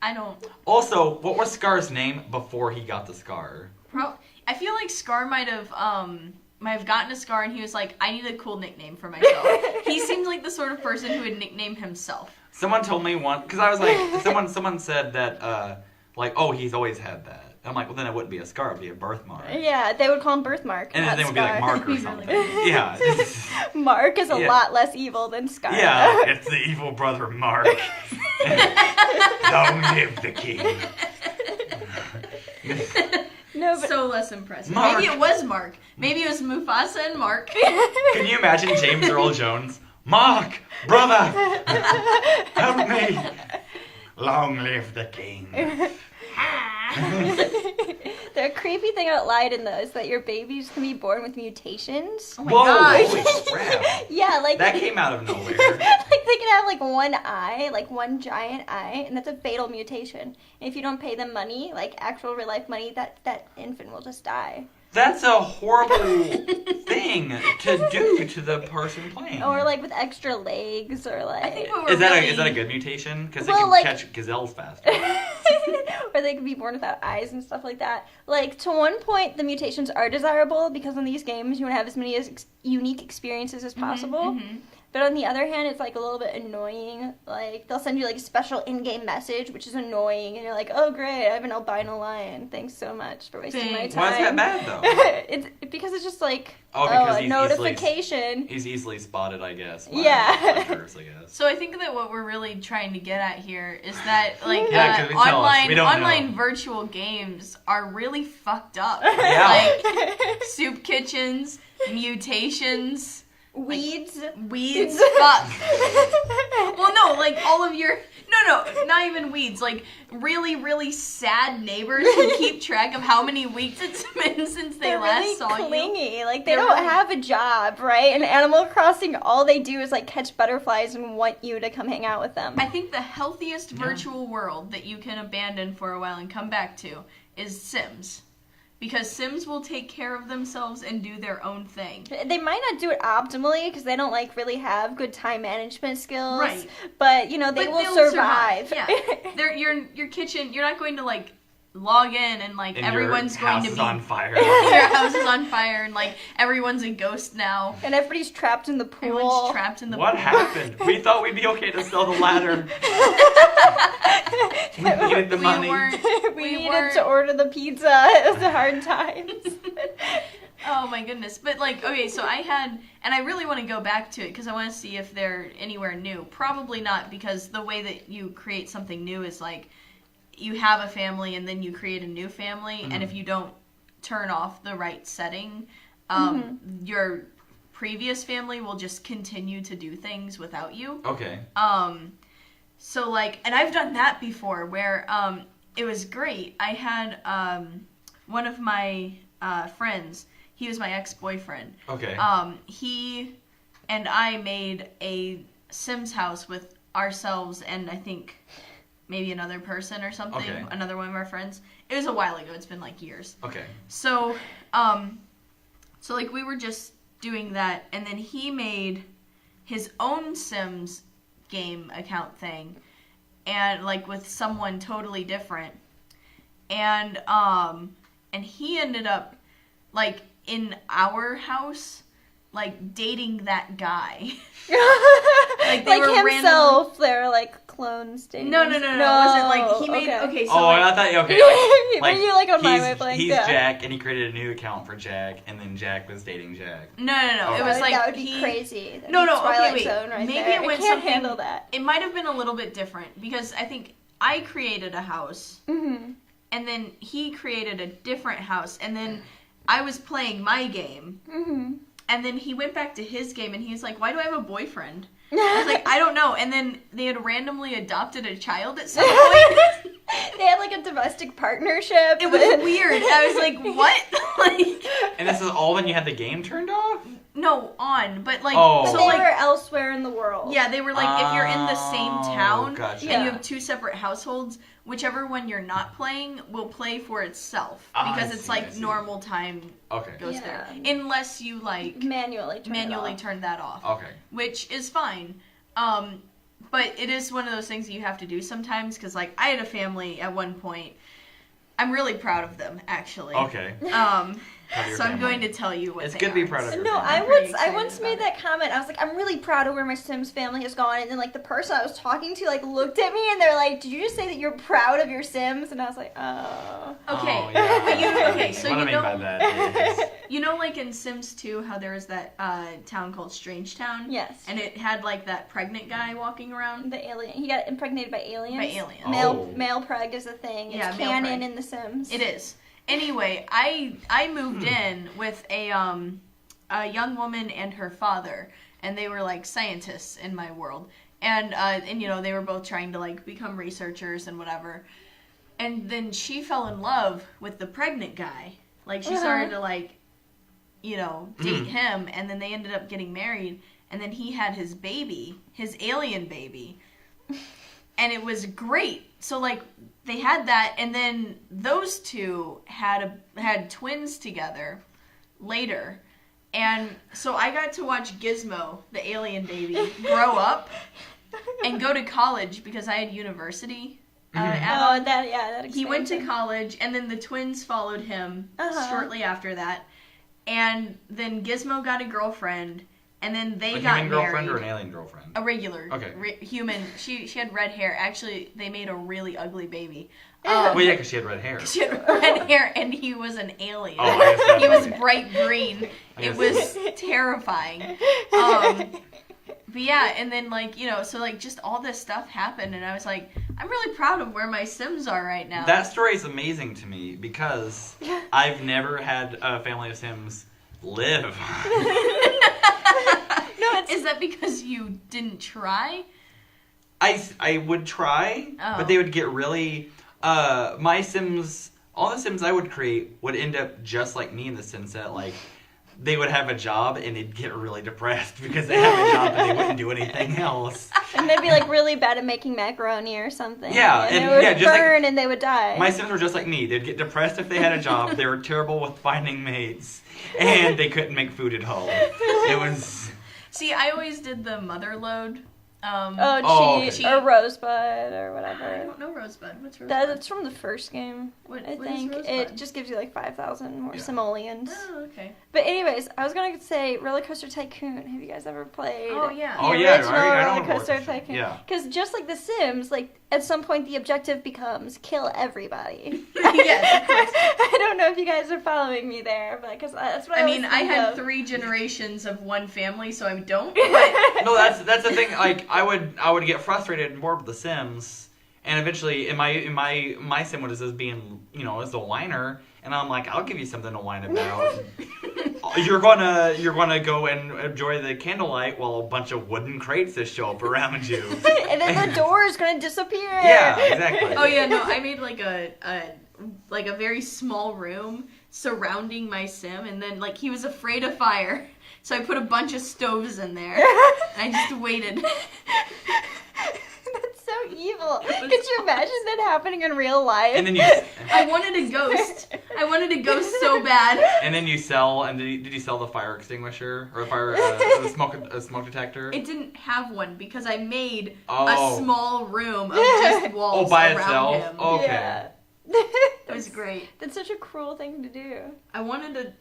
I don't... Also, what was Scar's name before he got the scar? I feel like Scar might have gotten a scar, and he was like, I need a cool nickname for myself. He seemed like the sort of person who would nickname himself. Someone told me once, because I was like, someone said that, like, oh, he's always had that. I'm like, well, then it wouldn't be a scar, it'd be a birthmark. Yeah, they would call him Birthmark. And then they would be like Mark or something. Yeah. Mark is a lot less evil than Scar. Yeah, it's the evil brother Mark. Long live the king. No, but So less impressive. Mark. Maybe it was Mark. Maybe it was Mufasa and Mark. Can you imagine James Earl Jones? Mark, brother, help me. Long live the king. the creepy thing about Liaden, though, is that your babies can be born with mutations. Oh my Whoa, gosh. holy crap. Yeah, like That came out of nowhere. like they can have like one eye, like one giant eye, and that's a fatal mutation. And if you don't pay them money, like actual real life money, that infant will just die. That's a horrible thing to do to the person playing. Or like with extra legs, or like. I think what we're Is that really... a good mutation? Because Well, it can like- catch gazelles faster. or they could be born without eyes and stuff like that. Like, to one point, the mutations are desirable because in these games you want to have as many unique experiences as possible. But on the other hand, it's like a little bit annoying. Like, they'll send you like a special in-game message, which is annoying, and you're like, oh great, I have an albino lion. Thanks so much for wasting my Thanks. time. Why is that bad, though? It's because it's just like, Because a he's notification. He's easily spotted, I guess. By Yeah. hunters, I guess. So I think that what we're really trying to get at here is that, like, Yeah, 'cause we tell us, we don't online know. virtual games are really fucked up. Yeah. Like, soup kitchens, mutations, Weeds. Weeds. Fuck. Well, no, like all of your. No, not even weeds. Like really, really sad neighbors who keep track of how many weeks it's been since they last really saw clingy. you. Like they They're don't really- have a job, right? In Animal Crossing, all they do is like catch butterflies and want you to come hang out with them. I think the healthiest virtual world that you can abandon for a while and come back to is Sims. Because Sims will take care of themselves and do their own thing. They might not do it optimally because they don't like really have good time management skills. Right. But you know they But will they'll survive. Yeah. Your kitchen. You're not going to like log in and like And everyone's your house going to is be on fire. your house is on fire and like everyone's a ghost now. And everybody's trapped in the pool. Everyone's trapped in the What pool. happened? We thought we'd be okay to sell the ladder. We needed the We money. weren't. we We needed weren't. to order the pizza. It was a hard times. Oh my goodness. But like, okay, so I had, and I really want to go back to it because I want to see if they're anywhere new. Probably not, because the way that you create something new is like, you have a family and then you create a new family, and if you don't turn off the right setting, your previous family will just continue to do things without you. Okay. So like, and I've done that before where it was great. I had one of my friends, he was my ex-boyfriend. Okay. He and I made a Sims house with ourselves and I think maybe another person or something, Okay. another one of our friends. It was a while ago. It's been like years. Okay. So, so like we were just doing that, and then he made his own Sims game account thing, and like with someone totally different, and he ended up like in our house, like dating that guy. like they were himself, they're like clones dating. No, it wasn't like he made. Okay. Okay, so Oh, like, I thought, okay. Were you like on my wavelength? He's Yeah. Jack, and he created a new account for Jack, and then Jack was dating Jack. no. Oh. It was like that would be he, crazy. That'd No, be okay, Twilight wait. Zone right Maybe there. it went I can't something- handle that. It might have been a little bit different because I think I created a house, Mm-hmm. and then he created a different house, and then I was playing my game, Mm-hmm. and then he went back to his game, and he was like, "Why do I have a boyfriend?" I was like, "I don't know." And then they had randomly adopted a child at some point. They had like a domestic partnership. It was weird. I was like, "What?" Like, And this is all when you had the game turned off? no, on, but like, Oh. But so they like. were elsewhere in the world. Yeah, they were like, if you're in the same town Gotcha. and you have two separate households, whichever one you're not playing will play for itself Ah, because I it's see, I like see. normal time Okay. goes Yeah. there, unless you like Manually manually turn that off, Okay. which is fine. But it is one of those things that you have to do sometimes because like I had a family at one point. I'm really proud of them actually. Okay. Proud of your So I'm family. going to tell you what It's they good to be are. proud of your No, family. I pretty once excited made about that comment. I was like, I'm really proud of where my Sims family has gone, and then like the person I was talking to like looked at me and they're like, "Did you just say that you're proud of your Sims?" And I was like, "Oh." Okay, Oh, yeah. but okay, so what you I mean know. by that is... You know, like in Sims 2, how there was that town called Strange Town? Yes. And it had, like, that pregnant guy walking around? The alien. He got impregnated by aliens. By aliens. Oh. Male preg is a thing. It's Yeah, male canon preg. in The Sims. It is. Anyway, I moved in with a young woman and her father, and they were, like, scientists in my world. And, you know, they were both trying to, like, become researchers and whatever. And then she fell in love with the pregnant guy. Like, she started to, like, you know, date him, and then they ended up getting married, and then he had his baby, his alien baby, and it was great. So like they had that, and then those two had twins together later, and so I got to watch Gizmo, the alien baby, grow up and go to college because I had university. Oh, that He went to expansion. college, and then the twins followed him shortly after that. And then Gizmo got a girlfriend, and then they A got human married. girlfriend or an alien girlfriend? A regular, Okay. human. She had red hair. Actually, they made a really ugly baby. Well, yeah, because she had red hair. She had red hair, and he was an alien. Oh, I guess that's He was okay. bright green. I It guess was terrifying. But yeah, and then like, you know, so like just all this stuff happened, and I was like, I'm really proud of where my Sims are right now. That story is amazing to me because I've never had a family of Sims live. Is that because you didn't try? I would try, but they would get really... my Sims... All the Sims I would create would end up just like me in the sense that, like, they would have a job and they'd get really depressed because they have a job and they wouldn't do anything else. And they'd be like really bad at making macaroni or something. Yeah, and it would just burn and they would die. My Sims were just like me. They'd get depressed if they had a job. They were terrible with finding mates, and they couldn't make food at home. It was... See, I always did the mother load. Cheat or Rosebud or whatever. I don't know Rosebud. What's Rosebud? That's from the first game. What I is think Rosebud? it just gives you like 5,000 more simoleons. Oh, okay. But anyways, I was gonna say Roller Coaster Tycoon. Have you guys ever played? Oh yeah. Oh, The yeah, original I know Roller Coaster Tycoon. Yeah. Because just like The Sims, like at some point the objective becomes kill everybody. Yes, of course. I don't know if you guys are following me there, but because that's what I mean, always I think had of. 3 generations of one family, so I don't. But No, that's the thing. Like, I would get frustrated and bored with The Sims, and eventually, in my Sim was as being, as the whiner, and I'm like, I'll give you something to whine about. You're gonna go and enjoy the candlelight while a bunch of wooden crates just show up around you. And then the door is gonna disappear. Yeah, exactly. oh yeah, no, I made like a very small room surrounding my Sim, and then like he was afraid of fire, so I put a bunch of stoves in there. And I just waited. That's so evil. Could you imagine that happening in real life? And then you I wanted a ghost. I wanted a ghost so bad. and then you sell. And did you sell the fire extinguisher or the smoke detector? It didn't have one because I made Oh. a small room of just walls by around itself? him. Oh. Okay. Yeah. It was great. That's such a cruel thing to do. I wanted to.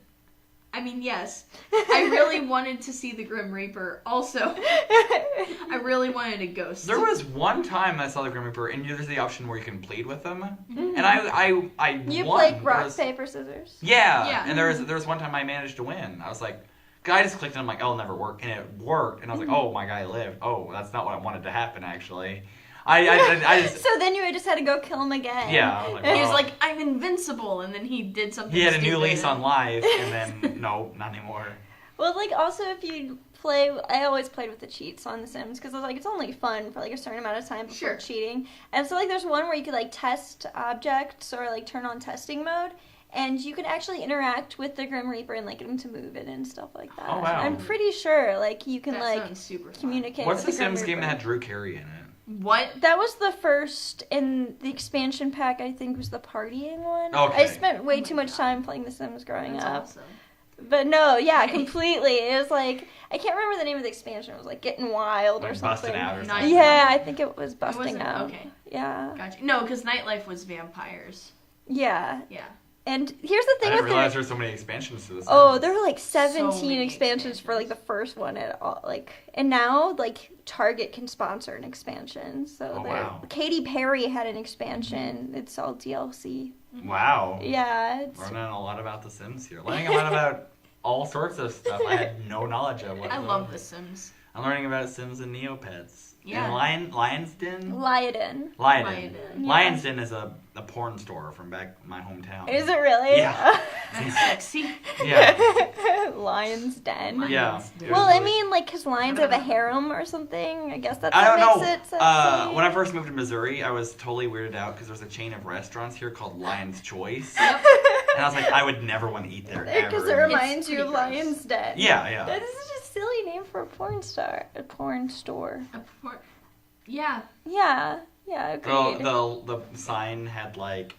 I mean, yes. I really wanted to see the Grim Reaper. Also, I really wanted a ghost. There was one time I saw the Grim Reaper, and there's the option where you can plead with them, and I You won. played rock, paper, scissors. Yeah, and there was one time I managed to win. I was like, I just clicked and I'm like, oh, it'll never work, and it worked, and I was like, oh, my guy lived. Oh, that's not what I wanted to happen actually. I just So then you just had to go kill him again. yeah. I was like, He was oh. like, I'm invincible, and then he did something. He had a new stupid. lease on life, and then no, not anymore. Well, like also if you play, I always played with the cheats on The Sims because I was like, it's only fun for like a certain amount of time before Sure. cheating. And so like there's one where you could like test objects or like turn on testing mode. And you can actually interact with the Grim Reaper and like get him to move it and stuff like that. Oh, wow. I'm pretty sure like you can That like sounds super fun. communicate What's with the Grim Sims game Reaper. that had Drew Carey in it? What? That was the first in the expansion pack. I think was the partying one. Okay. I spent way Oh my too much God. time playing The Sims growing That's up. awesome. But no, yeah, completely. It was like I can't remember the name of the expansion. It was like Getting Wild or Like something. busting out or Nice. something. Yeah, I think it was It busting wasn't- out. Okay, Yeah, gotcha. No, because Nightlife was vampires. yeah. Yeah. And here's the I thing didn't with realize it. there were so many expansions to this. Oh, there were like So 17 many expansions for like the first one at all. Like, and now like Target can sponsor an expansion. So Oh, there- wow. Katy Perry had an expansion. It's all DLC. Wow. Yeah, it's Learning a lot about The Sims here. Learning a lot about all sorts of stuff I had no knowledge of I whatsoever. love The Sims. I'm learning about Sims and Neopets. Yeah. And Lion's Den? Lion's Lion's Yeah. Lion's Den is a porn store from back my hometown. Is it really? Yeah. That's sexy. Yeah. Lion's Den. Yeah. It Well, was I really- mean, like, because lions have a harem or something. I guess that's I what don't makes know. it sexy. When I first moved to Missouri, I was totally weirded out because there's a chain of restaurants here called Lion's Choice. Yep. And I was like, I would never want to eat there Because it ever. reminds you of pretty gross. Lion's Den. Yeah, yeah. That is such a silly name for a porn star. A porn store. Yeah. Yeah. Yeah, agreed. The sign had like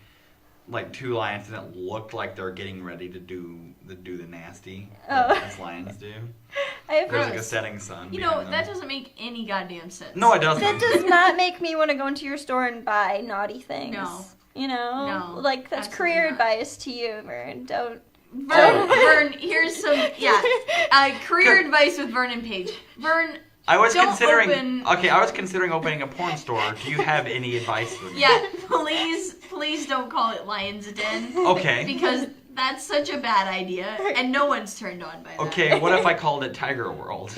two lions and it looked like they're getting ready to do the nasty Oh. as lions do. I have There's like a Gross. setting sun. You know, behind them. that doesn't make any goddamn sense. No, it doesn't. That does not make me want to go into your store and buy naughty things. No. You know? No, Like, that's absolutely career not. advice to you, Vern. Don't. Vern, here's some, career advice with Vern and Paige. Vern, I was don't considering. open- Okay, I was considering opening a porn store. Do you have any advice for me? yeah, please don't call it Lion's Den. Okay. Because that's such a bad idea, and no one's turned on by that. Okay, what if I called it Tiger World?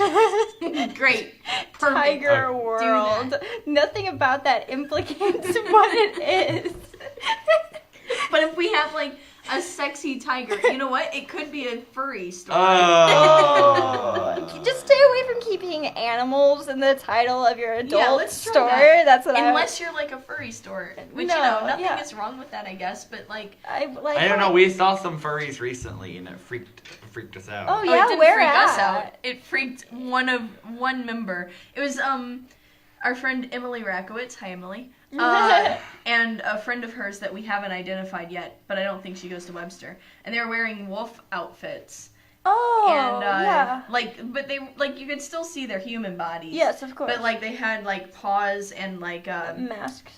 Great. Perfect. Tiger Do World. Nothing about that implicates what it is. But if we have, like, a sexy tiger. You know what? It could be a furry story. Just stay away from keeping animals in the title of your adult let's try store. that. That's what Unless you're like a furry store, which nothing is wrong with that, I guess. But like, I don't know. We saw some furries recently, and it freaked us out. Oh it yeah, didn't where freak at? us out. It freaked one member. It was our friend Emily Rakowitz. Hi, Emily. And a friend of hers that we haven't identified yet, but I don't think she goes to Webster. And they were wearing wolf outfits. Oh, And yeah. but they you could still see their human bodies. Yes, of course. But like they had like paws and like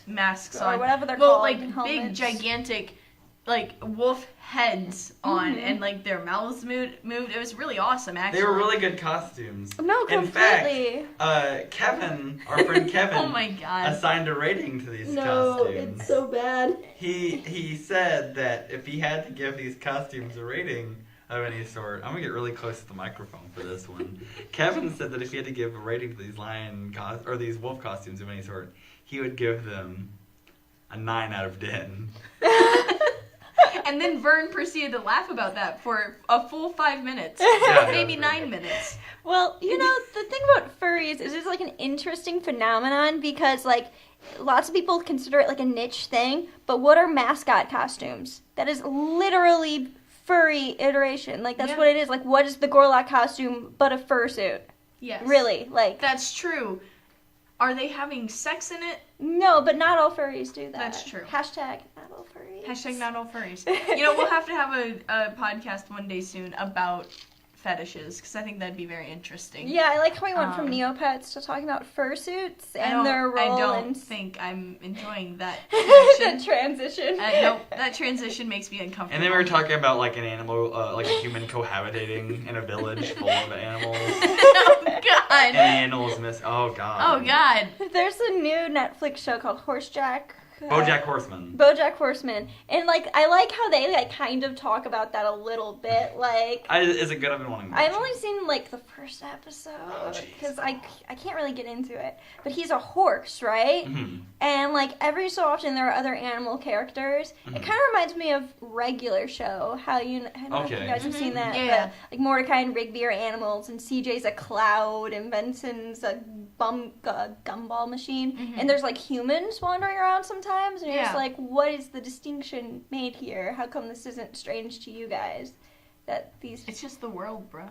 masks or on. whatever they're called. Like helmets. big gigantic like wolf heads on, and like their mouths moved. It was really awesome, actually. They were really good costumes. No, completely. In fact, Kevin, our friend Kevin, Oh my god. assigned a rating to these No, costumes. it's so bad. He said that if he had to give these costumes a rating of any sort, I'm gonna get really close to the microphone for this one. Kevin said that if he had to give a rating to these these wolf costumes of any sort, he would give them a 9 out of 10. And then Vern proceeded to laugh about that for a full 5 minutes. Yeah, Maybe 9 minutes. Well, the thing about furries is it's like an interesting phenomenon because like lots of people consider it like a niche thing, but what are mascot costumes? That is literally furry iteration. Like that's what it is. Like what is the Gorlock costume but a fursuit? Yes. Really? Like That's true. Are they having sex in it? no, but not all furries do that. That's true. Hashtag not all furries. Hashtag not all furries. We'll have to have a podcast one day soon about fetishes, because I think that'd be very interesting. Yeah, I like how we went from Neopets to talking about fursuits and their role I don't in think I'm enjoying that the transition. Nope, that transition makes me uncomfortable. And then we were talking about like an animal, like a human cohabitating in a village full of animals. Oh god. And the animals miss. Oh god. Oh god. There's a new Netflix show called Horsejack. BoJack Horseman. BoJack Horseman, and like I like how they like kind of talk about that a little bit. Like, Is it good? I've been wanting to watch I've it. only seen like the first episode jeez. because I can't really get into it. But he's a horse, right? Mm-hmm. And like every so often there are other animal characters. Mm-hmm. It kind of reminds me of Regular Show. How I don't know if you guys have seen that. Yeah. But, like Mordecai and Rigby are animals, and CJ's a cloud, and Benson's a gumball machine. And there's like humans wandering around sometimes, and you're just like, what is the distinction made here? How come this isn't strange to you guys? That these It's just the world, bro.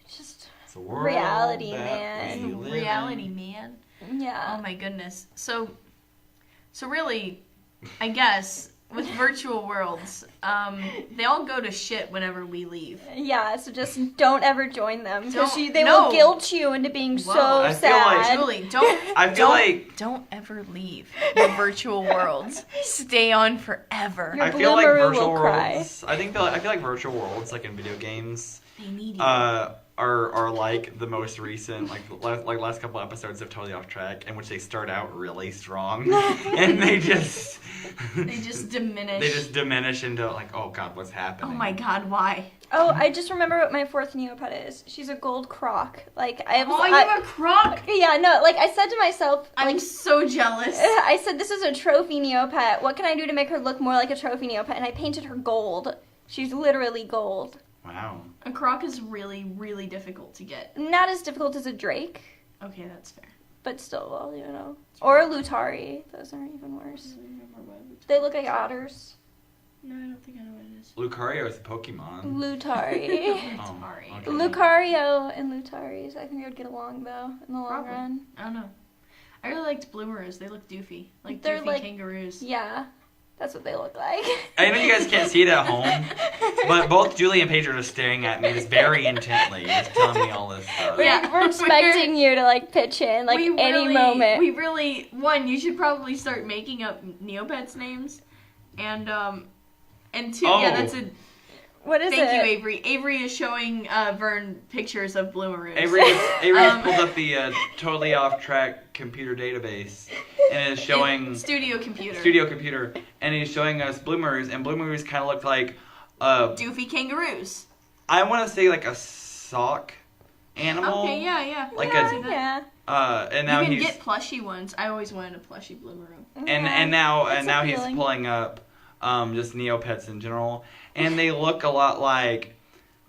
it's just It's a world reality, that man. we It's live reality, in. man. yeah. Oh my goodness. So really, I guess with virtual worlds, they all go to shit whenever we leave. Yeah, so just don't ever join them because they no. will guilt you into being Whoa. so I feel like- sad. Julie, don't. I feel like Don't ever leave your virtual worlds. Stay on forever. Your I feel like bloomeroo virtual will cry. worlds. I feel like virtual worlds, like in video games, They need you. are like the most recent, like last couple episodes of Totally Off Track, in which they start out really strong, and they just diminish into like, oh god, what's happening? Oh my god, why? Oh, I just remember what my fourth Neopet is. She's a gold croc. Like I Oh, you have a croc? Yeah, no, like I said to myself, I'm like so jealous. I said this is a trophy Neopet. What can I do to make her look more like a trophy Neopet? And I painted her gold. She's literally gold. Wow. A croc is really, really difficult to get. Not as difficult as a drake, Okay, that's fair. but still, well, you know. Or a Lutari. Those aren't even worse. They look like otters. No, I don't think I know what it is. Lucario is a Pokemon. Lutari. Oh, Sorry. okay. Lucario and Lutaris. I think they would get along though in the long Probably. run. I don't know. I really liked bloomeroos. They look doofy. Like They're doofy like- kangaroos. Yeah, that's what they look like. I know you guys can't see it at home, but both Julie and Paige are just staring at me just very intently, just telling me all this stuff. Yeah. We're expecting you to like pitch in like We any really- moment. We really, you should probably start making up Neopets names. And two, yeah, that's a, What is thank it? you, Avery. Avery is showing Vern pictures of bloomeroos. Avery pulled up the Totally Off Track computer database and is showing Studio computer. Studio Computer, and he's showing us bloomeroos, and bloomeroos kind of look like Doofy kangaroos. I want to say like a sock animal. Okay, yeah. Like yeah. and now you can he's get plushy ones. I always wanted a plushy bloomeroo. and now he's appealing. pulling up just Neopets in general, and they look a lot like.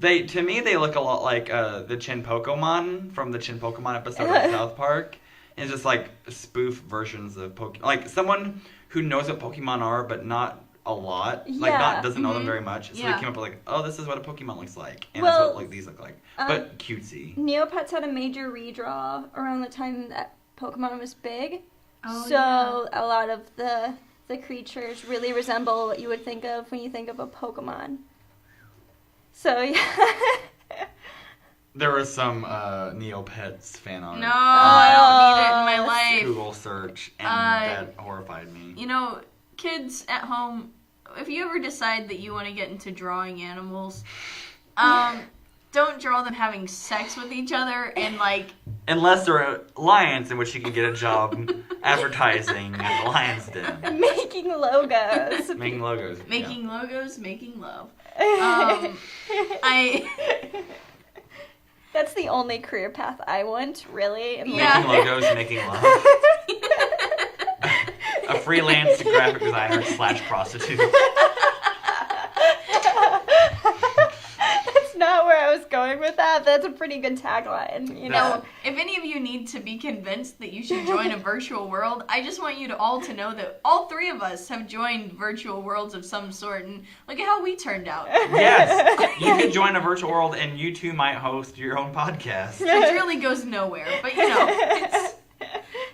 To me, they look a lot like the Chin Pokemon from the Chin Pokemon episode of South Park. And it's just like spoof versions of Pokemon. Like someone who knows what Pokemon are, but not a lot. Like doesn't know them very much. So they came up with like, oh, this is what a Pokemon looks like. And that's what like these look like. But cutesy. Neopets had a major redraw around the time that Pokemon was big. Oh, so a lot of the creatures really resemble what you would think of when you think of a Pokemon. So, yeah. There was some Neopets fan art. No, I don't need it in my life. Google search, and that horrified me. You know, kids at home, if you ever decide that you want to get into drawing animals, don't draw them having sex with each other and like... Unless they're lions, in which you can get a job advertising at the Lions Den. Making logos. Making logos. Making logos, making love. That's the only career path I want, really. Making logos, making love. A freelance graphic designer / prostitute. That's not where I was going with that. That's a pretty good tagline, you know. If any of you need to be convinced that you should join a virtual world, I just want you to all to know that all three of us have joined virtual worlds of some sort, and look at how we turned out. Yes, you could join a virtual world, and you too might host your own podcast. It really goes nowhere, but you know,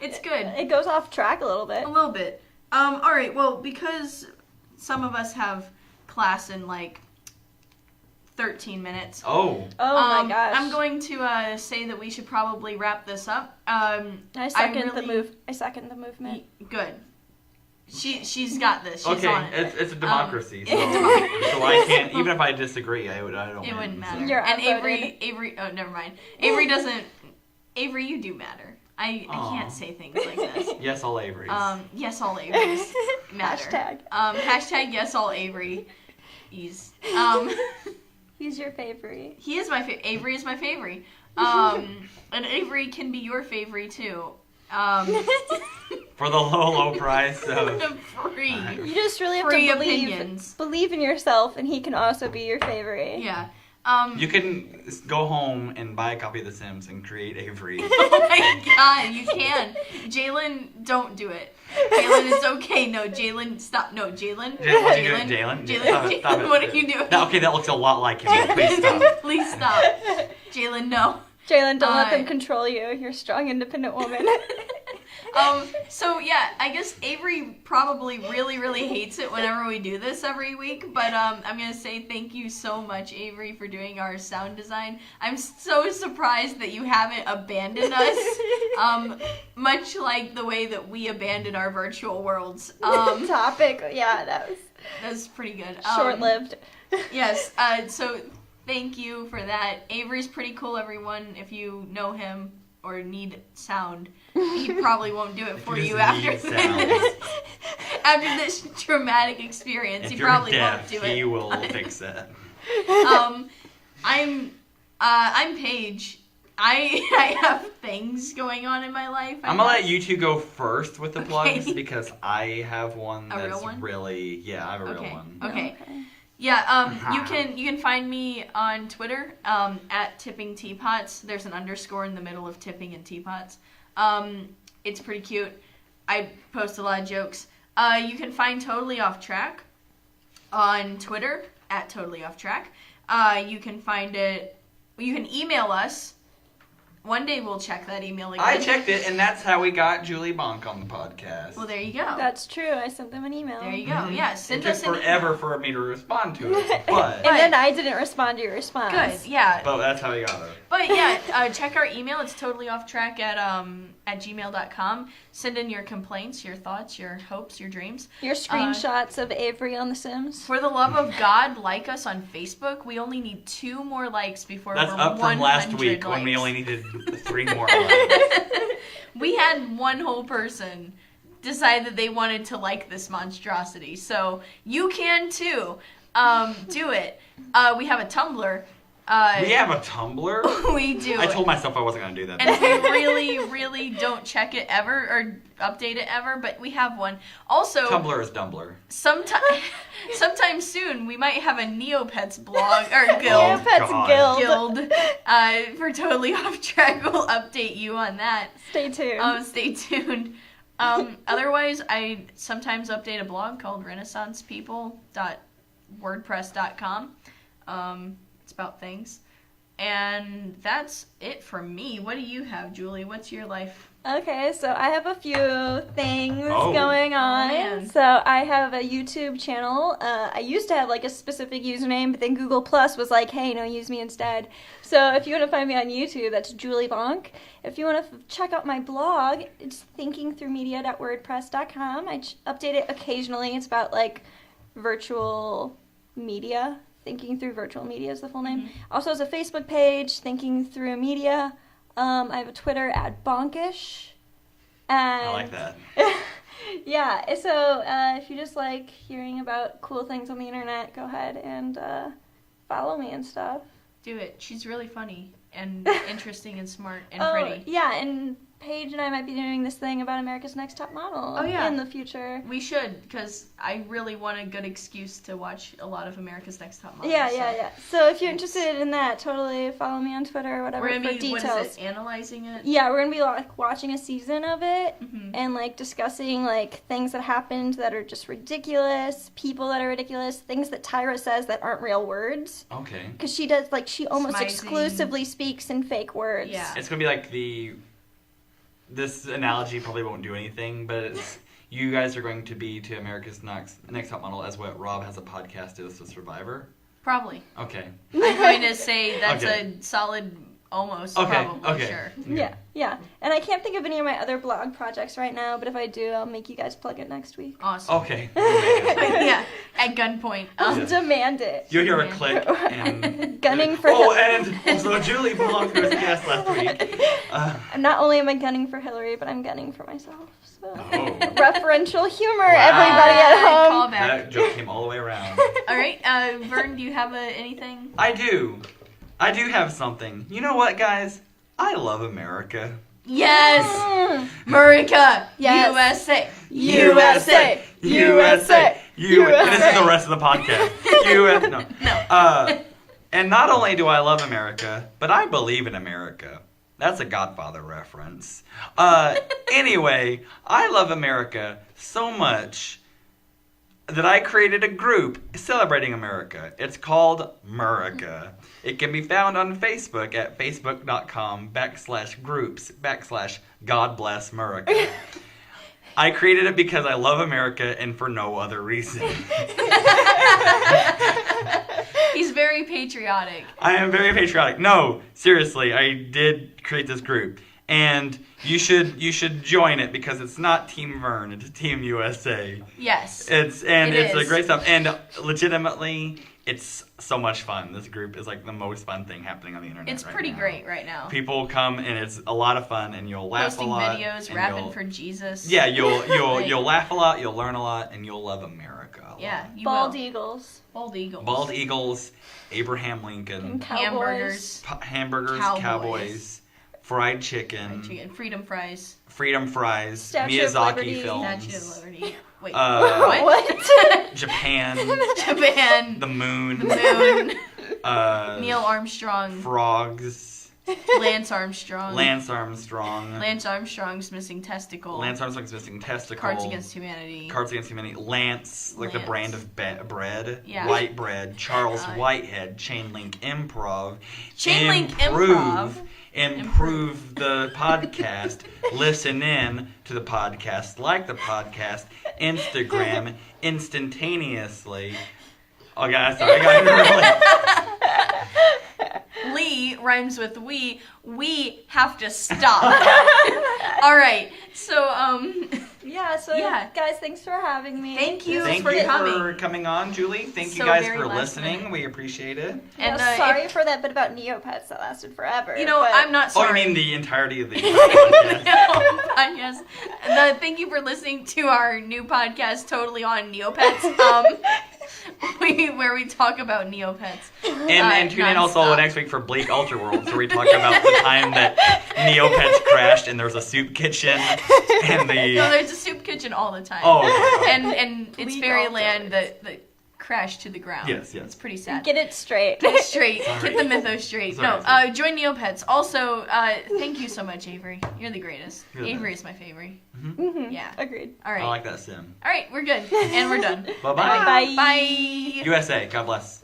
it's good. It goes off track a little bit. A little bit. All right. Well, because some of us have class in like 13 minutes. Oh my gosh. I'm going to say that we should probably wrap this up. I second the movement. Good. She's got this. She's okay, on it. it's a democracy. So I can't. Even if I disagree, I don't. It wouldn't matter. So. And Avery. Oh, never mind. Avery doesn't. Avery, you do matter. I can't say things like this. Yes, all Averys. Yes, all Averys matter. Hashtag. Yes, all Avery. He's your favorite. He is my favorite. Avery is my favorite. And Avery can be your favorite too. For the low price of free. You just really have to believe in yourself, and he can also be your favorite. Yeah. You can go home and buy a copy of The Sims and create Avery. Oh my god, you can. Jalen, don't do it. Jalen, it's okay. No, Jalen, stop. No, Jalen. Jalen, what are you doing? Okay, that looks a lot like him. Please stop. Please stop. Jalen, no. Jalen, don't let them control you. You're a strong, independent woman. So yeah, I guess Avery probably really, really hates it whenever we do this every week, but I'm gonna say thank you so much, Avery, for doing our sound design. I'm so surprised that you haven't abandoned us, much like the way that we abandoned our virtual worlds. Topic, yeah, that was pretty good. Short-lived. Yes, so thank you for that. Avery's pretty cool, everyone, if you know him or need sound. He probably won't do it for you after this. After this traumatic experience, if he probably deaf, won't do it. He will fix it. I'm Paige. I have things going on in my life. I'm gonna let you two go first with the plugs because I have one that's really I have a real one. Okay. Yeah, you can find me on Twitter at Tipping Teapots. There's an underscore in the middle of tipping and teapots. It's pretty cute. I post a lot of jokes. You can find Totally Off Track on Twitter at Totally Off Track. You can find it. You can email us. One day we'll check that email again. I checked it, and that's how we got Julie Bonk on the podcast. Well, there you go. That's true. I sent them an email. There you go. Mm-hmm. Yeah, send us an email. It took forever for me to respond to it, but... And then I didn't respond to your response. Good, yeah. But that's how we got it. But yeah, check our email. It's totallyofftrack at gmail.com. Send in your complaints, your thoughts, your hopes, your dreams. Your screenshots of Avery on The Sims. For the love of God, like us on Facebook. We only need 2 more likes before that's we're up from last week likes. When we only needed 3 more likes. We had one whole person decide that they wanted to like this monstrosity. So you can too. Do it. We have a Tumblr. We have a Tumblr? We do. I told myself I wasn't going to do that. And we really, really don't check it ever or update it ever, but we have one. Also, Tumblr is Dumbler. Sometime soon, we might have a Neopets blog, or guild. Neopets Guild. For Totally Off Track, we'll update you on that. Stay tuned. Stay tuned. Otherwise, I sometimes update a blog called renaissancepeople.wordpress.com. It's about things. And that's it for me. What do you have, Julie? What's your life? Okay, so I have a few things going on. Man. So I have a YouTube channel. I used to have like a specific username, but then Google Plus was like, hey, no, use me instead. So if you want to find me on YouTube, that's Julie Bonk. If you want to check out my blog, it's thinkingthroughmedia.wordpress.com. I update it occasionally. It's about like virtual media. Thinking Through Virtual Media is the full name. Mm-hmm. Also has a Facebook page, Thinking Through Media. I have a Twitter @bonkish. And I like that. yeah, so if you just like hearing about cool things on the internet, go ahead and follow me and stuff. Do it. She's really funny and interesting and smart and Oh, pretty. yeah, and Paige and I might be doing this thing about America's Next Top Model in the future. We should, because I really want a good excuse to watch a lot of America's Next Top Model. Yeah. So if you're interested in that, totally follow me on Twitter or whatever We're gonna for be, details. what is it, analyzing it? Yeah, we're gonna be like watching a season of it Mhm. and like discussing like things that happened that are just ridiculous, people that are ridiculous, things that Tyra says that aren't real words. Okay. Because she does like she almost Smizing. exclusively speaks in fake words. Yeah. It's going to be like this analogy probably won't do anything, but you guys are going to be to America's Next Top Model as what Rob has a podcast is to Survivor. Probably. Okay. I'm going to say that's Okay. a solid almost, Okay. probably, Okay. sure. Yeah. And I can't think of any of my other blog projects right now, but if I do, I'll make you guys plug it next week. Awesome. Okay. Yeah, at gunpoint. I'll demand it. You'll hear a click and... Gunning for and also Julie Bonk was a guest last week. Not only am I gunning for Hillary, but I'm gunning for myself. So. Oh. Referential humor, Wow. everybody at home. Call back. That joke came all the way around. All right, Vern, do you have anything? I do have something. You know what, guys? I love America. Yes! Mm. America! Yes. USA! USA! USA! And this is the rest of the podcast. No. And not only do I love America, but I believe in America. That's a Godfather reference. Anyway, I love America so much that I created a group celebrating America. It's called Murica. It can be found on Facebook at facebook.com/groups/God bless Murica. I created it because I love America and for no other reason. He's very patriotic. I am very patriotic. No, seriously, I did create this group. And you should join it because it's not Team Vern, it's Team USA. Yes. It's is. a great stuff. And legitimately, it's so much fun. This group is like the most fun thing happening on the internet. It's right pretty now. great right now. People come and it's a lot of fun, and you'll laugh Posting a lot. videos, and rapping for Jesus. Yeah, you'll Like- you'll laugh a lot, you'll learn a lot, and you'll love America a lot. Yeah, you Bald will. eagles. Bald eagles. Bald eagles, Abraham Lincoln, And cowboys. Hamburgers. hamburgers, cowboys, fried chicken, Freedom fries. freedom fries, Statue of Liberty. Miyazaki films, Statue of Liberty. Wait. What? Japan, Japan. the moon, Moon. Neil Neil Armstrong. frogs, Lance Armstrong. Lance Armstrong, Lance Armstrong's missing testicle. Lance Armstrong's missing testicle, Cards Against Humanity. Cards Against Humanity, Lance, like the Lance. brand of bread, Yeah. white bread, Charles God. Whitehead, Chain Link Improv, improve the podcast, listen in to the podcast, like the podcast, Instagram, instantaneously. Oh, guys, sorry, I got really... Lee rhymes with we. We have to stop. All right. So, Yeah, guys, thanks for having me. Thank you Thank for you coming. for coming on, Julie. Thank you So guys very for last listening. minute. We appreciate it. And Sorry for that bit about Neopets that lasted forever. but I'm not Oh, sorry. you mean the entirety of the podcast? Podcast. Thank you for listening to our new podcast, Totally on Neopets. where we talk about Neopets. And tune in also nonstop. next week for Bleak Ultra Worlds, where we talk about the time that Neopets crashed and there was a soup kitchen and the. No, there's a soup kitchen all the time. Oh, okay. And it's Bleak Fairyland Ultra. that crashed to the ground. Yes, yes. It's pretty sad. Get it straight. Get it straight. Sorry. Get the mythos straight. Sorry. No, join Neopets. Also, thank you so much, Avery. You're the greatest. You're the Avery best. is my favorite. Mhm. Yeah. Agreed. All right. I like that sim. All right, we're good. And we're done. Bye-bye. Bye. Bye. USA, God bless.